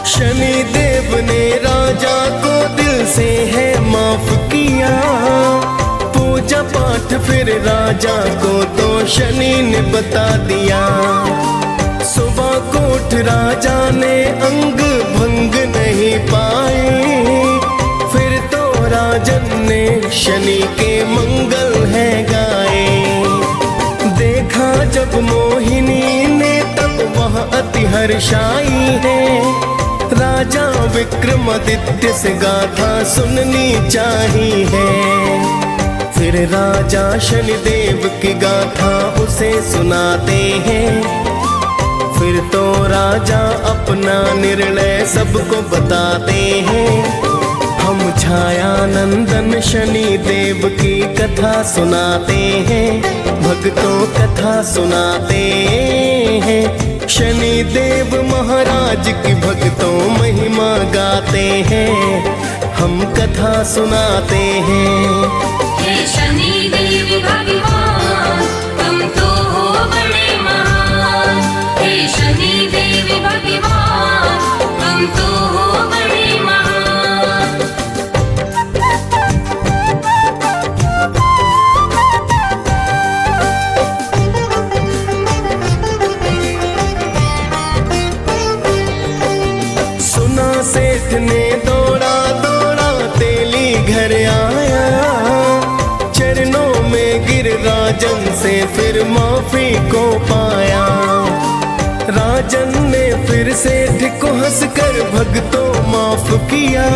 शनि देव ने राजा को दिल से है माफ किया, पूजा पाठ फिर राजा को तो शनि ने बता दिया। सुबह को उठ राजा ने अंग भंग नहीं पाए, फिर तो राजन ने शनि के मंगल है गाए। देखा जब मोहिनी ने तब वह अति हर्षाई है, राजा विक्रमादित्य से गाथा सुननी चाहिए। फिर राजा शनिदेव की गाथा उसे सुनाते हैं, फिर तो राजा अपना निर्णय सबको बताते हैं। हम छाया नंदन शनि देव की कथा सुनाते हैं, भक्तों कथा सुनाते हैं। शनि देव महाराज की भक्तों महिमा गाते हैं, हम कथा सुनाते हैं। हे शनि देव भगवान तुम तो हो बड़े महान, हे शनि देव भगवान तुम तो हो बड़े महान। सेठ ने दौड़ा दौड़ा तेली घर आया, चरणों में गिर राजन से फिर माफी को पाया। राजन ने फिर सेठ को हंसकर भक्तों माफ किया,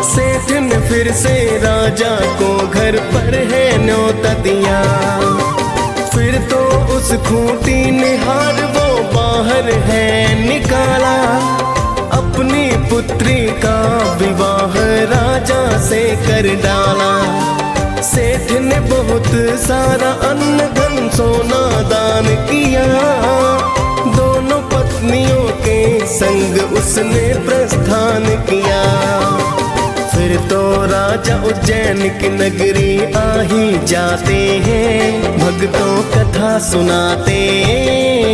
सेठ ने फिर से राजा को घर पर है न्योता दिया। फिर तो उस खूंटी निहार वो बाहर है निकाला, अपनी पुत्री का विवाह राजा से कर डाला। सेठ ने बहुत सारा अन्न धन सोना दान किया, दोनों पत्नियों के संग उसने प्रस्थान किया। फिर तो राजा उज्जैन की नगरी आ ही जाते हैं, भक्तों कथा सुनाते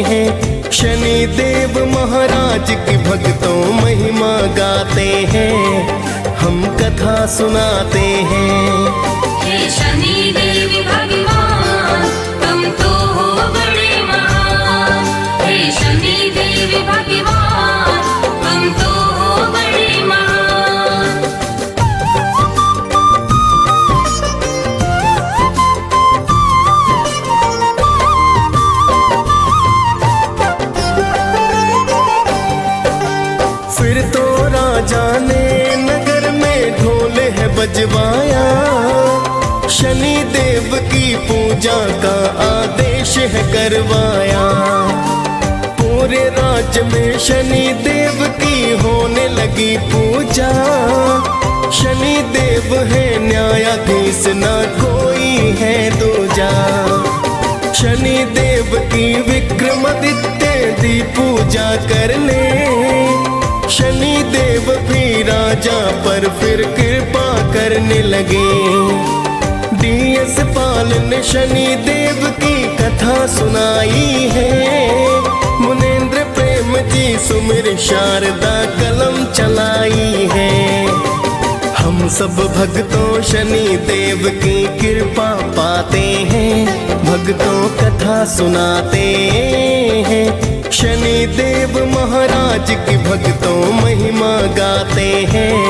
हैं। शनि देव महाराज की भक्तों महिमा गाते हैं, हम कथा सुनाते हैं। हे शनि देव भगवान तुम तो हो बड़े महान, हे शनि देव भगवान तुम तो हो बड़े महान। फिर तो राजा ने नगर में ढोल है बजवाया, शनि देव की पूजा का आदेश है करवाया। पूरे राज्य में शनि देव की होने लगी पूजा, शनि देव है न्यायाधीश ना कोई है दूजा। शनि देव की विक्रमादित्य दी पूजा करने, शनि देव भी राजा पर फिर कृपा करने लगे। DS पाल ने शनि देव की कथा सुनाई है, मुनेंद्र प्रेम जी सुमिर शारदा कलम चलाई है। हम सब भक्तों शनि देव की कृपा पाते हैं, भक्तों कथा सुनाते हैं। शनि देव महाराज की भक्तों महिमा गाते हैं,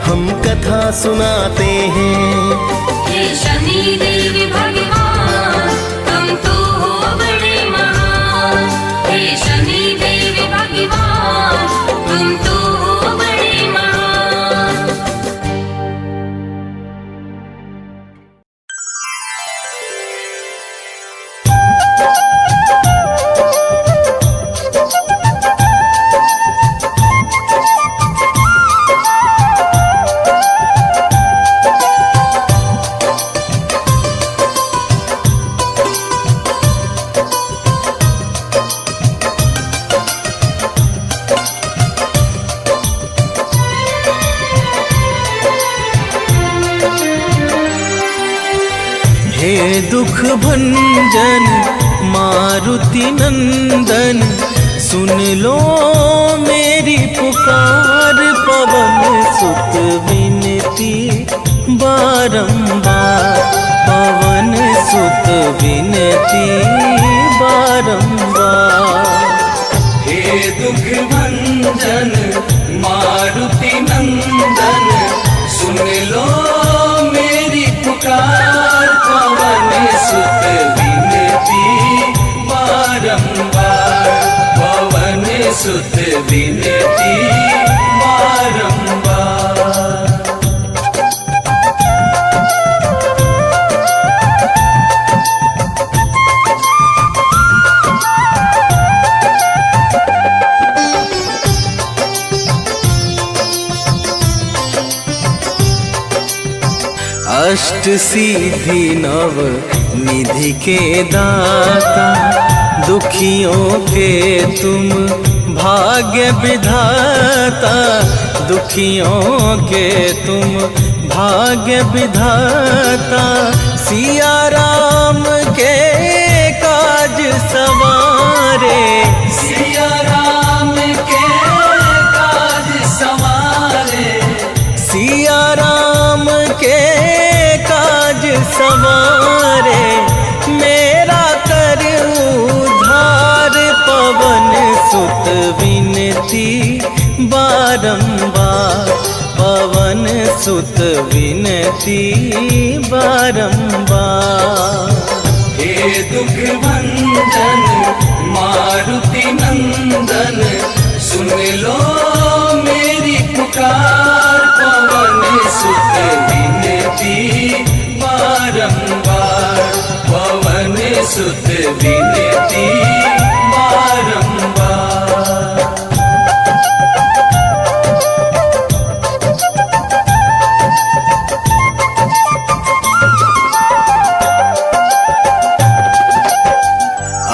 हम कथा सुनाते हैं। हे शनि देव भगवान हे दुख भंजन मारुति नंदन, सुन लो मेरी पुकार। पवन सुत विनती बारंबार, पवन सुत विनती बारंबार। हे दुख भंजन मारुति नंदन, सुन लो मेरी पुकार। पवन सुत विनती बारंबार, पवन सुत विनती बारंबार। अष्ट सिद्धि नव निधि के दाता, दुखियों के तुम भाग्य विधाता। दुखियों के तुम भाग्य विधाता, सिया राम के काज सवारे। सिया राम के काज सवारे, सिया राम के काज सवारे। मेरा कर उद्धार, पवन सुत विनती बारंबार, पवन सुत विनती बारंबार। हे दुख भंजन मारुति नंदन, सुन लो मेरी पुकार। पवन सुत विनती बारंबार, पवन सुत विनती बारंबार।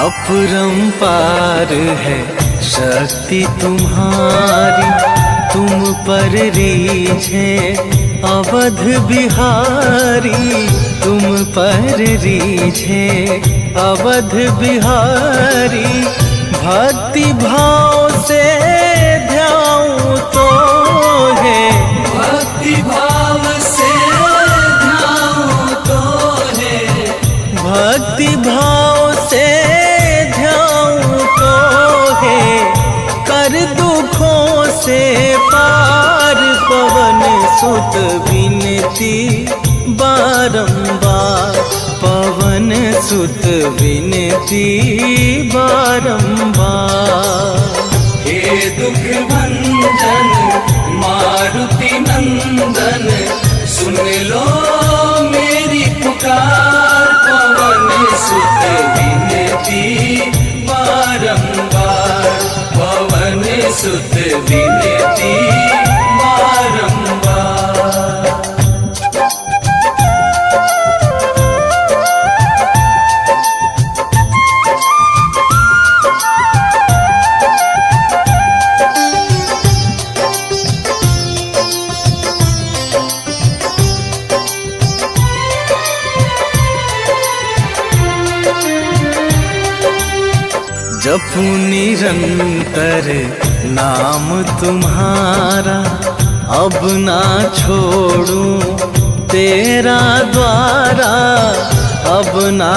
अपरंपार है शक्ति तुम्हारी, तुम पर रीझे अवध बिहारी। तुम पर रीझे अवध बिहारी, भक्ति भाव से ध्याऊं तो है। भक्ति भाव से ध्याऊं तो है, भक्ति भाव से ध्याऊं तो है। कर दुखों से पार, पवन सुत विनती बारंबार, पवन सुत विनती बारंबार। हे दुख भंजन मारुति नंदन, सुन लो मेरी पुकार। पवन सुत विनती बारंबार, पवन सुत विनती बारंबार। जपू निरंतर नाम तुम्हारा, अब ना छोड़ूं तेरा द्वारा। अब ना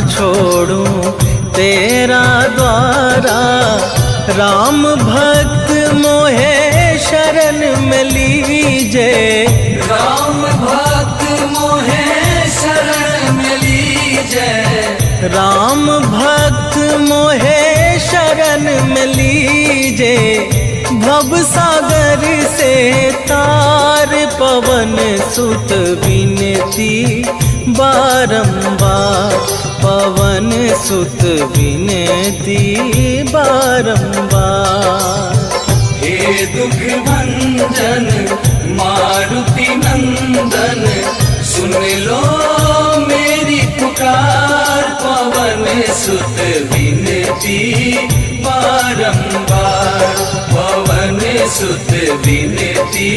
छोड़ूं तेरा द्वारा। राम भक्त मोहे शरण में लीजे, राम भक्त मोहे शरण में लीजे। राम भक्त मोहे शरण में लीजे, भव सागर से तार। पवन सुत विनती बारंबार, पवन सुत विनती बारंबार। हे दुख भंजन मारुति नंदन, सुन लो मेरी पुकार। पवन सुत विनती बारंबार, पवन सुत विनती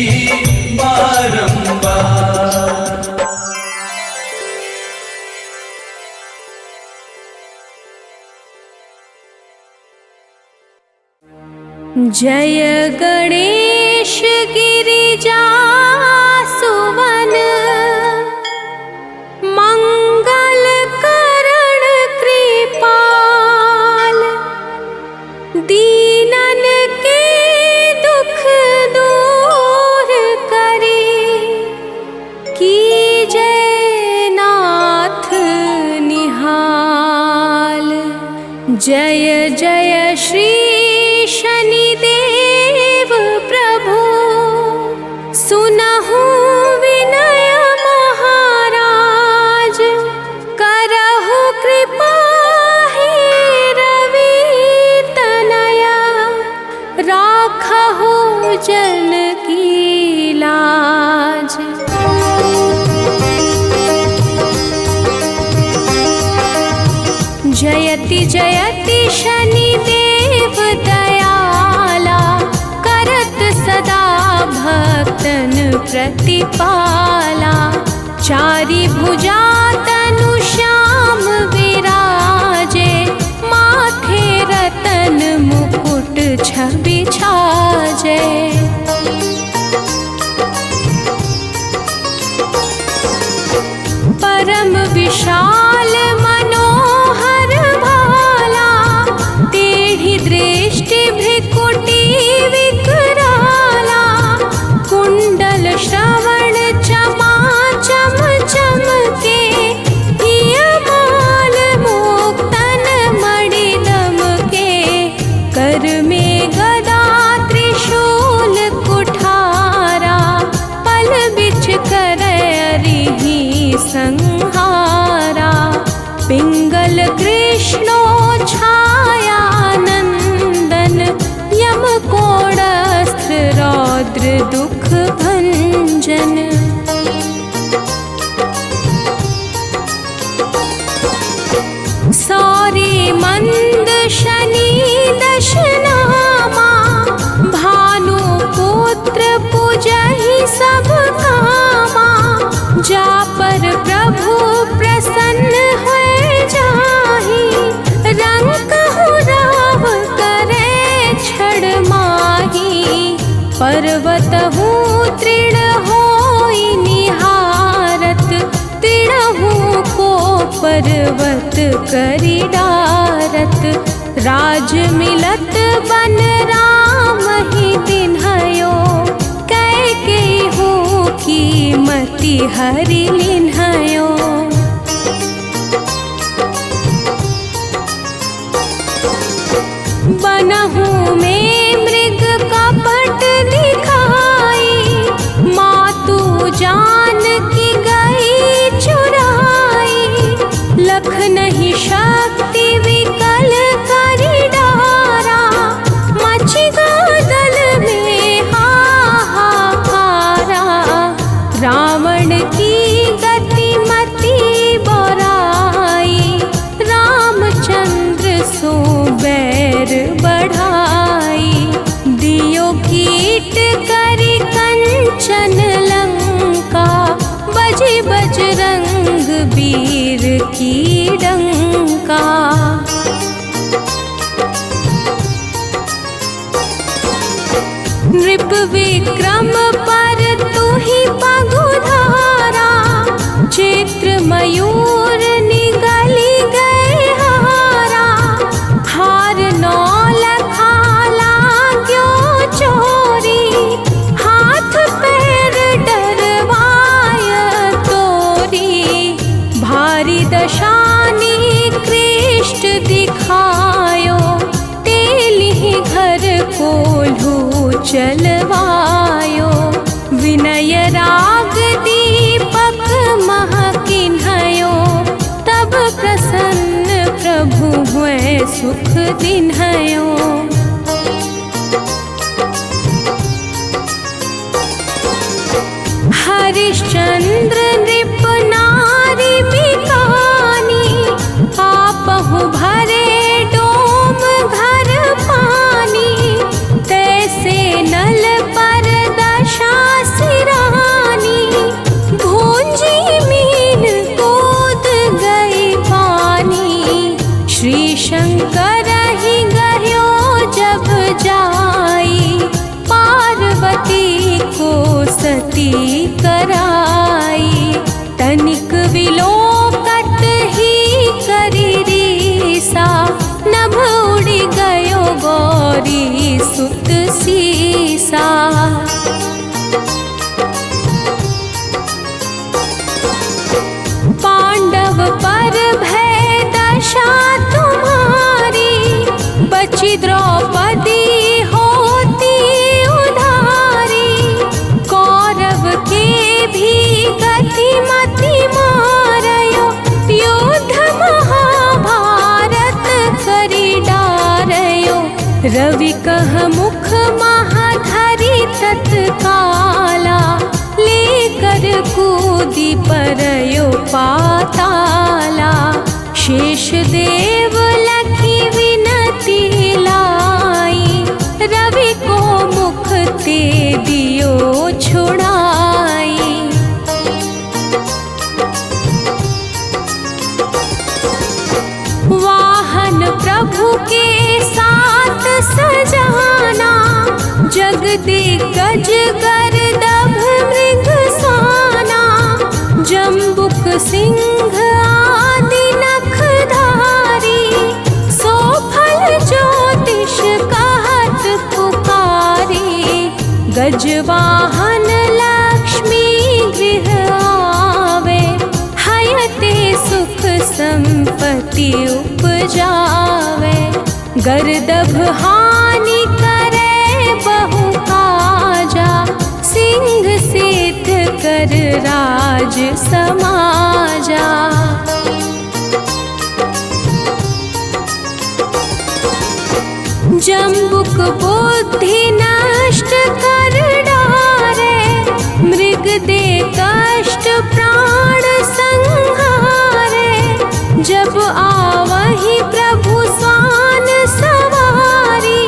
बारंबार। जय गणेश गिरिजा सुवन मंगल करण कृपाल दीनन के दुख दूर करे की जय नाथ निहाल। जय जय श्री शनिदेव प्रभु सुनहु विनय महाराज करहु कृपा हे रवि तनया राखहु जन की लाज। जयति जयति शनिदेव दयाला करत सदा भक्तन प्रतिपाला। चारि भुजा तनु श्याम विराजे माथे रतन मुकुट छवि छाजे। परम विशाल मनोहर भाला टेढ़ी दृष्टि भ्रिकुटी विकराला। कुंडल श्रवण चमा चम चमके हियमाल मुक्तन मणि दमके। कर में गदा त्रिशूल कुठारा पल बिच करहि संहारा। पिंगल कृष्णो छाया नंदन यम कोडस्त्र रौद्र दुख भंजन। सौरे मंद शनि दशनामा भानु पुत्र पूजहि सब कामा। जा पर प्रभु प्रसन्न होए जाहि रंकहु राव करे छड़ माही। पर्वतहु तृण होई निहारत तृणहु को पर्वत करि डारत। राज मिलत बन राम ही तिन्हयो कैकेयी हो की मति हरि लिन्हयो। बनहु में मृग कपट दिखाई मातु जान की गई चुराई। लख नहीं शक्ति विकल करि डारा मचि गादल में हाहाकारा। रावण की गति मति बोराई रामचंद्र सो बैर बढ़ाई। दियो कीट करि कंचन लंका बजि बजरंग वीर की डंका। नृप विक्रम पर तुहि पगुधारा। चित्र मयूर निगली गए हारा। हार नौ लखा लाग्यो चोरी हाथ पैर डरवाय तोरी। भारी दशानी कृष्ट दिखायो तेलिहि घर कोल्हू चलवायो। विनय राग दीपक महकिन्हयो तब प्रसन्न प्रभु हुए सुख दिन्हयो। हरिश्चंद्र नृप नारी बिकानी आपहु भरे डोम घर पानी। तैसे नल पर दशा सिरानी भूंजी मीन कूद गई पानी। श्री शंकर ही गयो विलोकत ही करी रीसा, नभ उड़ी गयो गौरी सुत सीसा। पांडव पर भय दशा तुम्हारी, बची द्रौपदी होती उधारी। कौरव के भी गति मति मारयो, युद्ध महाभारत करी डारयो। रवि कह मुख महाधरी तत्काला, लेकर कूदी परयो पाताला। शेष देव लखी विनती लाई, रवि को मुख ते दियो छुड़ाई। वाहन प्रभु के साथ सजाना, जगदिग्गज गर्दभ मृग साना। जम्बुक सिंह आदि नखधारी, सोफल ज्योतिष कहत पुकारी। गजवाहन लक्ष्मी गृह आवे, हयते सुख संपत्ति उपजावे। गर्दभ हानि करे बहु काजा, सिंह सेठ कर राज समाजा। जम्बुक बुद्धि नष्ट कर डारे, मृग दे कष्ट प्राण संहारे। जब आवहि प्रभु स्वान सवारी,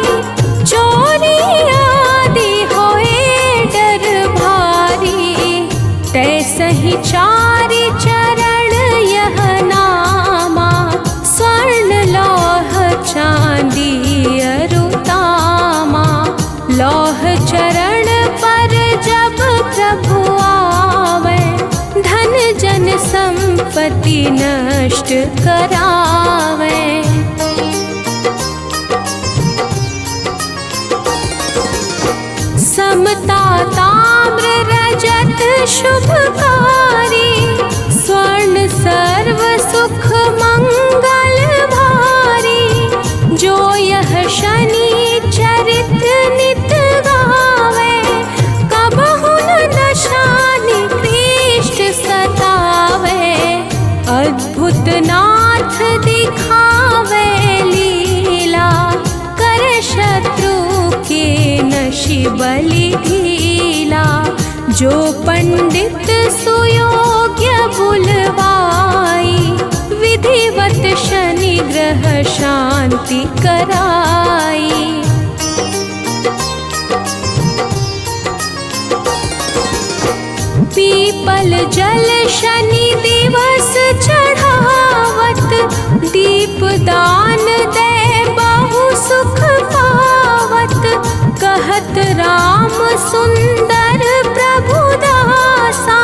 चोरी आदि होए डर भारी। तैसहि चारि चरण यह नामा, स्वर्ण लौह चांदी अरुतामा। लौह चरण पर जब प्रभु आवे, धन जन संपत्ति नष्ट करावे। समता ताम्र रजत शुभकारी, स्वर्ण सर्व सुख मंगल भारी। जो यह शनि चरित्र नित गावे, कबहु न दशा निकृष्ट सतावे। अद्भुत नाथ दिखावे लीला, कर शत्रु के नशि बलि ढीला। जो पंडित सुयोग्य बुलवाई, विधिवत शनि ग्रह शांति कराई। पीपल जल शनि दिवस चढ़ावत, दीप दान दे बहु सुख पावत। कहत राम सुंदर प्रभु दासा,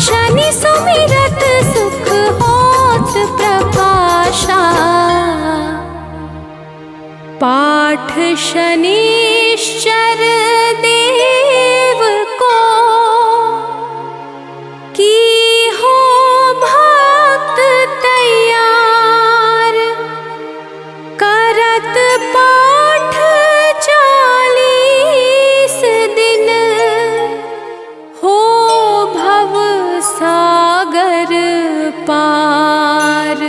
शनि सुमिरत सुख होत प्रकाशा। पाठ शनिश्चर देव को, की हो भक्त तैयार। करत पाठ 40 दिन, हो भव सागर पार।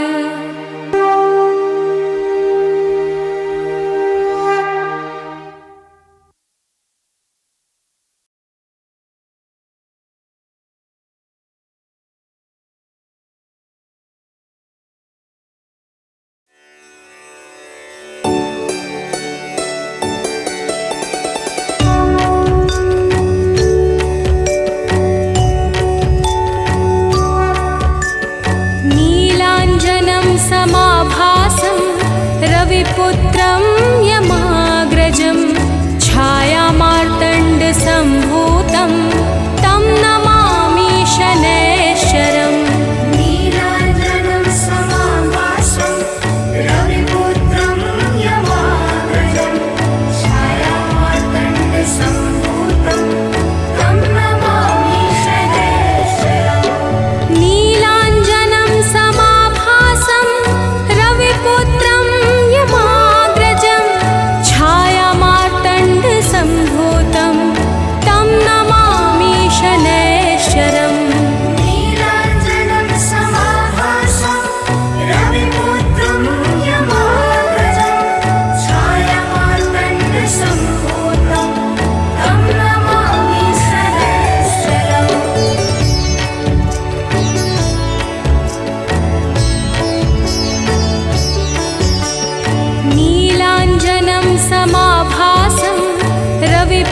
समाभासं रविपुत्रं यमाग्रजं, छायामार्तण्डसम्भूतं तं नमामि शनैश्चरम्।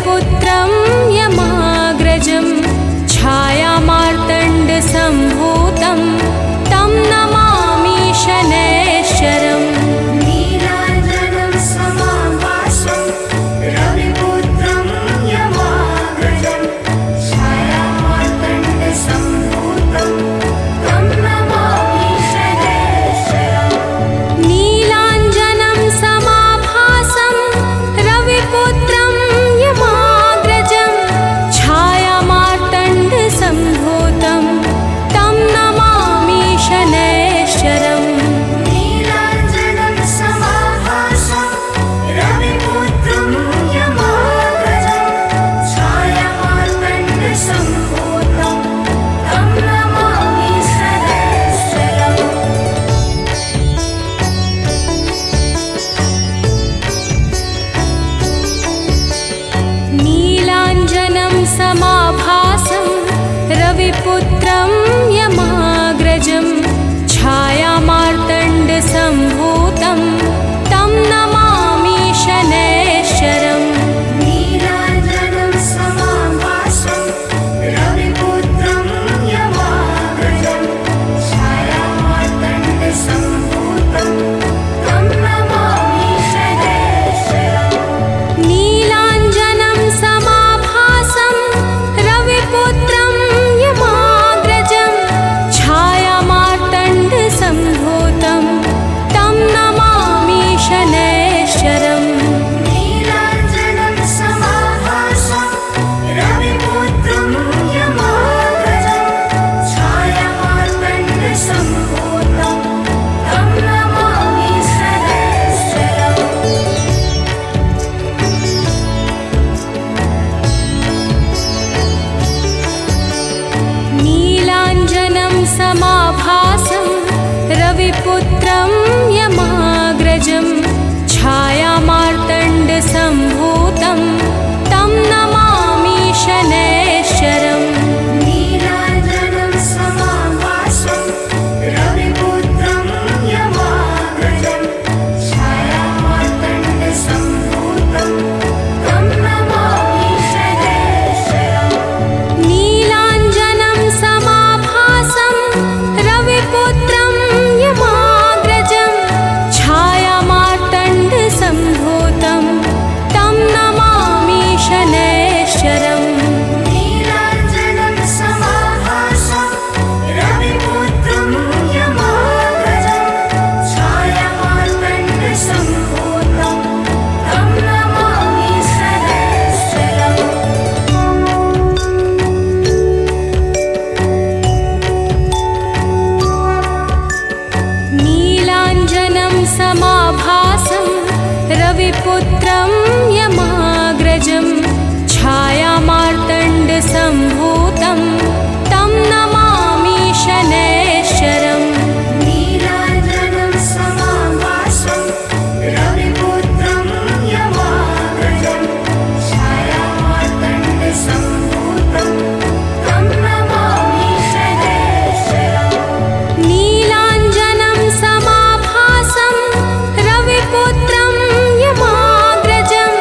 रविपुत्रं यमाग्रजं छायामार्तण्डसम्भूतं तं नमामि शनैश्चरम् नीलाञ्जनं समाभासं रविपुत्रं यमाग्रजं छायामार्तण्डसम्भूतं तं नमामि शनैश्चरम् नीलाञ्जनं समाभासं रविपुत्रं यमाग्रजं छायामार्तण्डसम्भूतं तं नमामि शनैश्चरम् नीलाञ्जनं समाभासं रविपुत्रं यमाग्रजं छायामार्तण्डसम्भूतं तं नमामि शनैश्चरम् नीलाञ्जनं समाभासं रविपुत्रं यमाग्रजं छायामार्तण्डसम्भूतं तं नमामि शनैश्चरम् नीलाञ्जनं समाभासं रविपुत्रं यमाग्रजं छायामार्तण्डसम्भूतं तं नमामि शनैश्चरम् नीलाञ्जनं समाभासं रविपुत्रं यमाग्रजं छायामार्तण्डसम्भूतं तं नमामि शनैश्चरम् नीलाञ्जनं समाभासं रविपुत्रं यमाग्रजं छायामार्तण्डसम्भूतं तं नमामि शनैश्चरम् नीलाञ्जनं समाभासं रविपुत्रं यमाग्रजं छायामार्तण्डसम्भूतं तं नमामि शनैश्चरम् नीलाञ्जनं समाभासं रविपुत्रं यमाग्रजं छायामार्तण्डसम्भूतं तं नमामि शनैश्चरम् नीलाञ्जनं समाभासं रविपुत्रं यमाग्रजं छायामार्तण्डसम्भूतं तं नमामि शनैश्चरम् नीलाञ्जनं समाभासं रविपुत्रं यमाग्रजं छायामार्तण्डसम्भूतं तं नमामि शनैश्चरम् नीलाञ्जनं समाभासं रविपुत्रं यमाग्रजं छायामार्तण्डसम्भूतं तं नमामि शनैश्चरम् नीलाञ्जनं समाभासं रविपुत्रं यमाग्रजं छायामार्तण्डसम्भूतं तं नमामि शनैश्चरम् नीलाञ्जनं समाभासं रविपुत्रं यमाग्रजं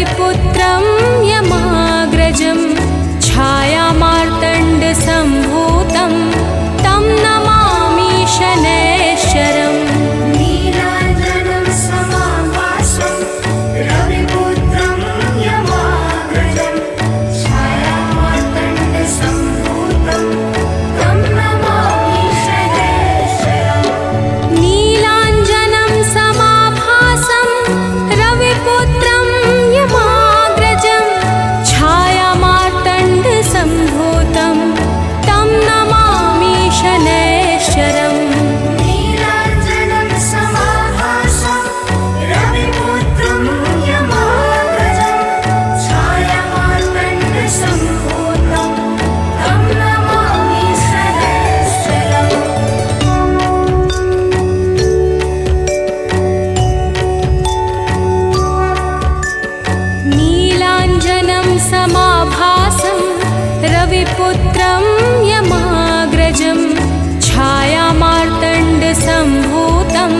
रविपुत्रं यमाग्रजं छायामार्तण्डसम्भूतं तं नमामि शनैश्चरम् नीलाञ्जनं समाभासं रविपुत्रं यमाग्रजं छायामार्तण्डसम्भूतं तं नमामि शनैश्चरम् नीलाञ्जनं समाभासं रविपुत्रं यमाग्रजं छायामार्तण्डसम्भूतं तं नमामि शनैश्चरम् नीलाञ्जनं समाभासं रविपुत्रं यमाग्रजं छायामार्तण्डसम्भूतं तं नमामि शनैश्चरम् नीलाञ्जनं समाभासं रविपुत्रं यमाग्रजं छायामार्तण्डसम्भूतं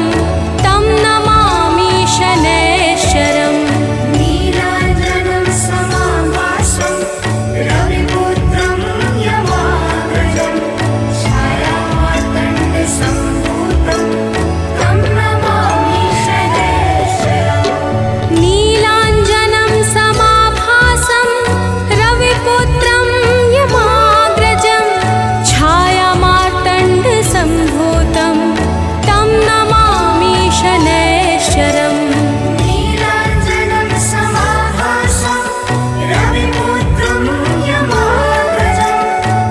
तं नमामि शनैश्चरम् नीलाञ्जनं समाभासं रविपुत्रं यमाग्रजं छायामार्तण्डसम्भूतं तं नमामि शनैश्चरम् नीलाञ्जनं समाभासं रविपुत्रं यमाग्रजं छायामार्तण्डसम्भूतं तं नमामि शनैश्चरम् नीलाञ्जनं समाभासं रविपुत्रं यमाग्रजं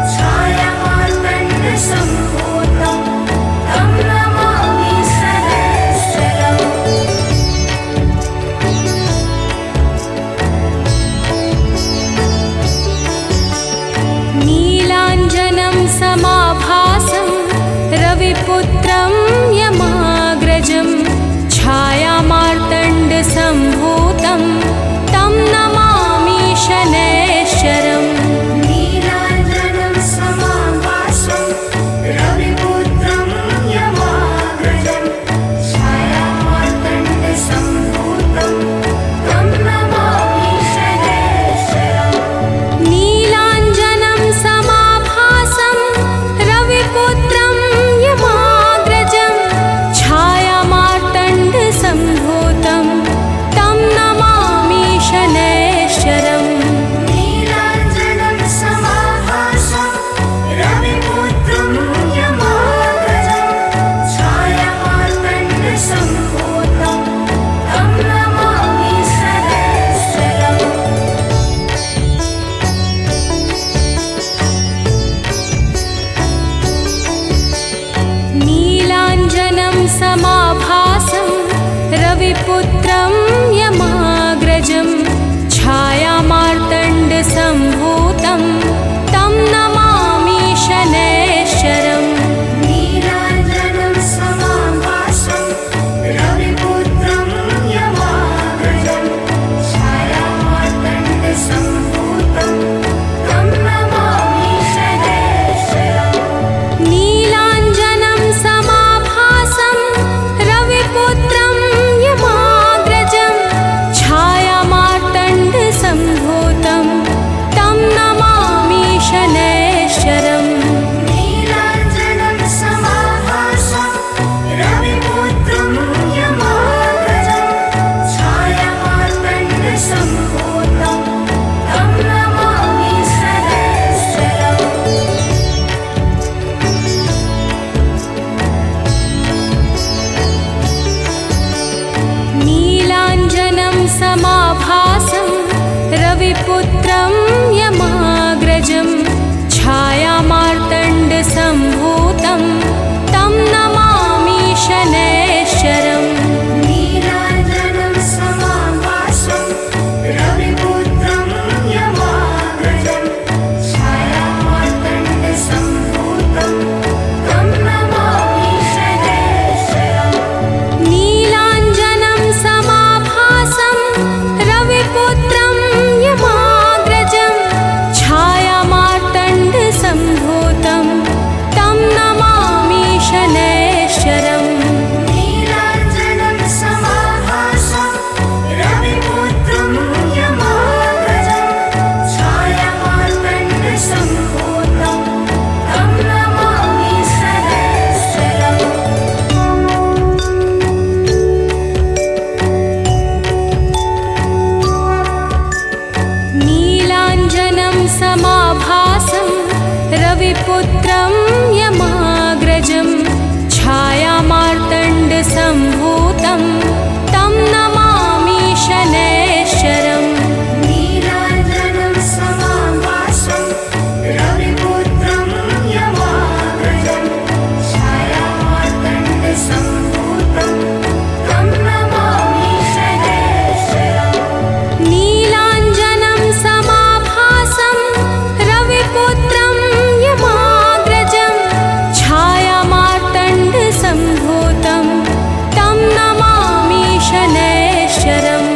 छायामार्तण्डसम्भूतं तं नमामि शनैश्चरम् नीलाञ्जनं समाभासं रविपुत्रं यमाग्रजं छायामार्तण्डसम्भूतं तं नमामि शनैश्चरम् नीलाञ्जनं समाभासं रविपुत्रं यमाग्रजं छायामार्तण्डसम्भूतं तं नमामि शनैश्चरम् नीलाञ्जनं समाभासं रविपुत्रं यमाग्रजं छायामार्तण्डसम्भूतं तं नमामि शनैश्चरम् नीलाञ्जनं समाभासं रविपुत्रं यमाग्रजं छायामार्तण्डसम्भूतं तं नमामि शनैश्चरम् नीलाञ्जनं समाभासं रविपुत्रं यमाग्रजं छायामार्तण्डसम्भूतं तं नमामि शनैश्चरम् नीलाञ्जनं समाभासं रविपुत्रं यमाग्रजं छायामार्तण्डसम्भूतं तं नमामि शनैश्चरम् नीलाञ्जनं समाभासं रविपुत्रं यमाग्रजं छायामार्तण्डसम्भूतं तं नमामि शनैश्चरम् नीलाञ्जनं समाभासं रविपुत्रं यमाग्रजं छायामार्तण्डसम्भूतं तं नमामि शनैश्चरम् नीलाञ्जनं समाभासं रविपुत्रं यमाग्रजं छायामार्तण्डसम्भूतं तं नमामि शनैश्चरम् नीलाञ्जनं समाभासं रविपुत्रं यमाग्रजं छायामार्तण्डसम्भूतं तं नमामि शनैश्चरम् नीलाञ्जनं समाभासं रविपुत्रं यमाग्रजं रविपुत्रं यमाग्रजं छायामार्तण्डसम्भूतं तं नमामि शनैश्चरम् नीलाञ्जनं समाभासं रविपुत्रं यमाग्रजं छायामार्तण्डसम्भूतं तं नमामि शनैश्चरम् नीलाञ्जनं समाभासं रविपुत्रं यमाग्रजं छायामार्तण्डसम्भूतं तं नमामि शनैश्चरम्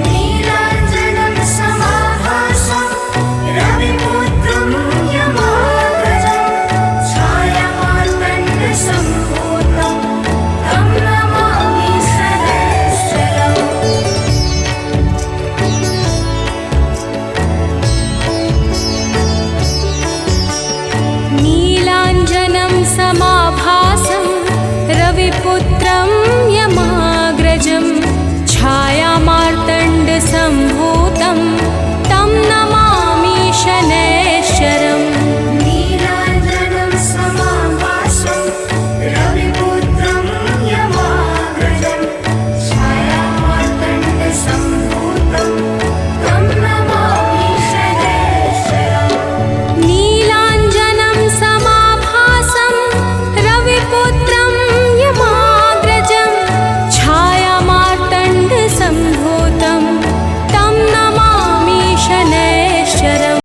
नीलाञ्जनं समाभासं रविपुत्रं यमाग्रजं छायामार्तण्डसम्भूतं तं नमामि शनैश्चरम् नीलाञ्जनं समाभासं रविपुत्रं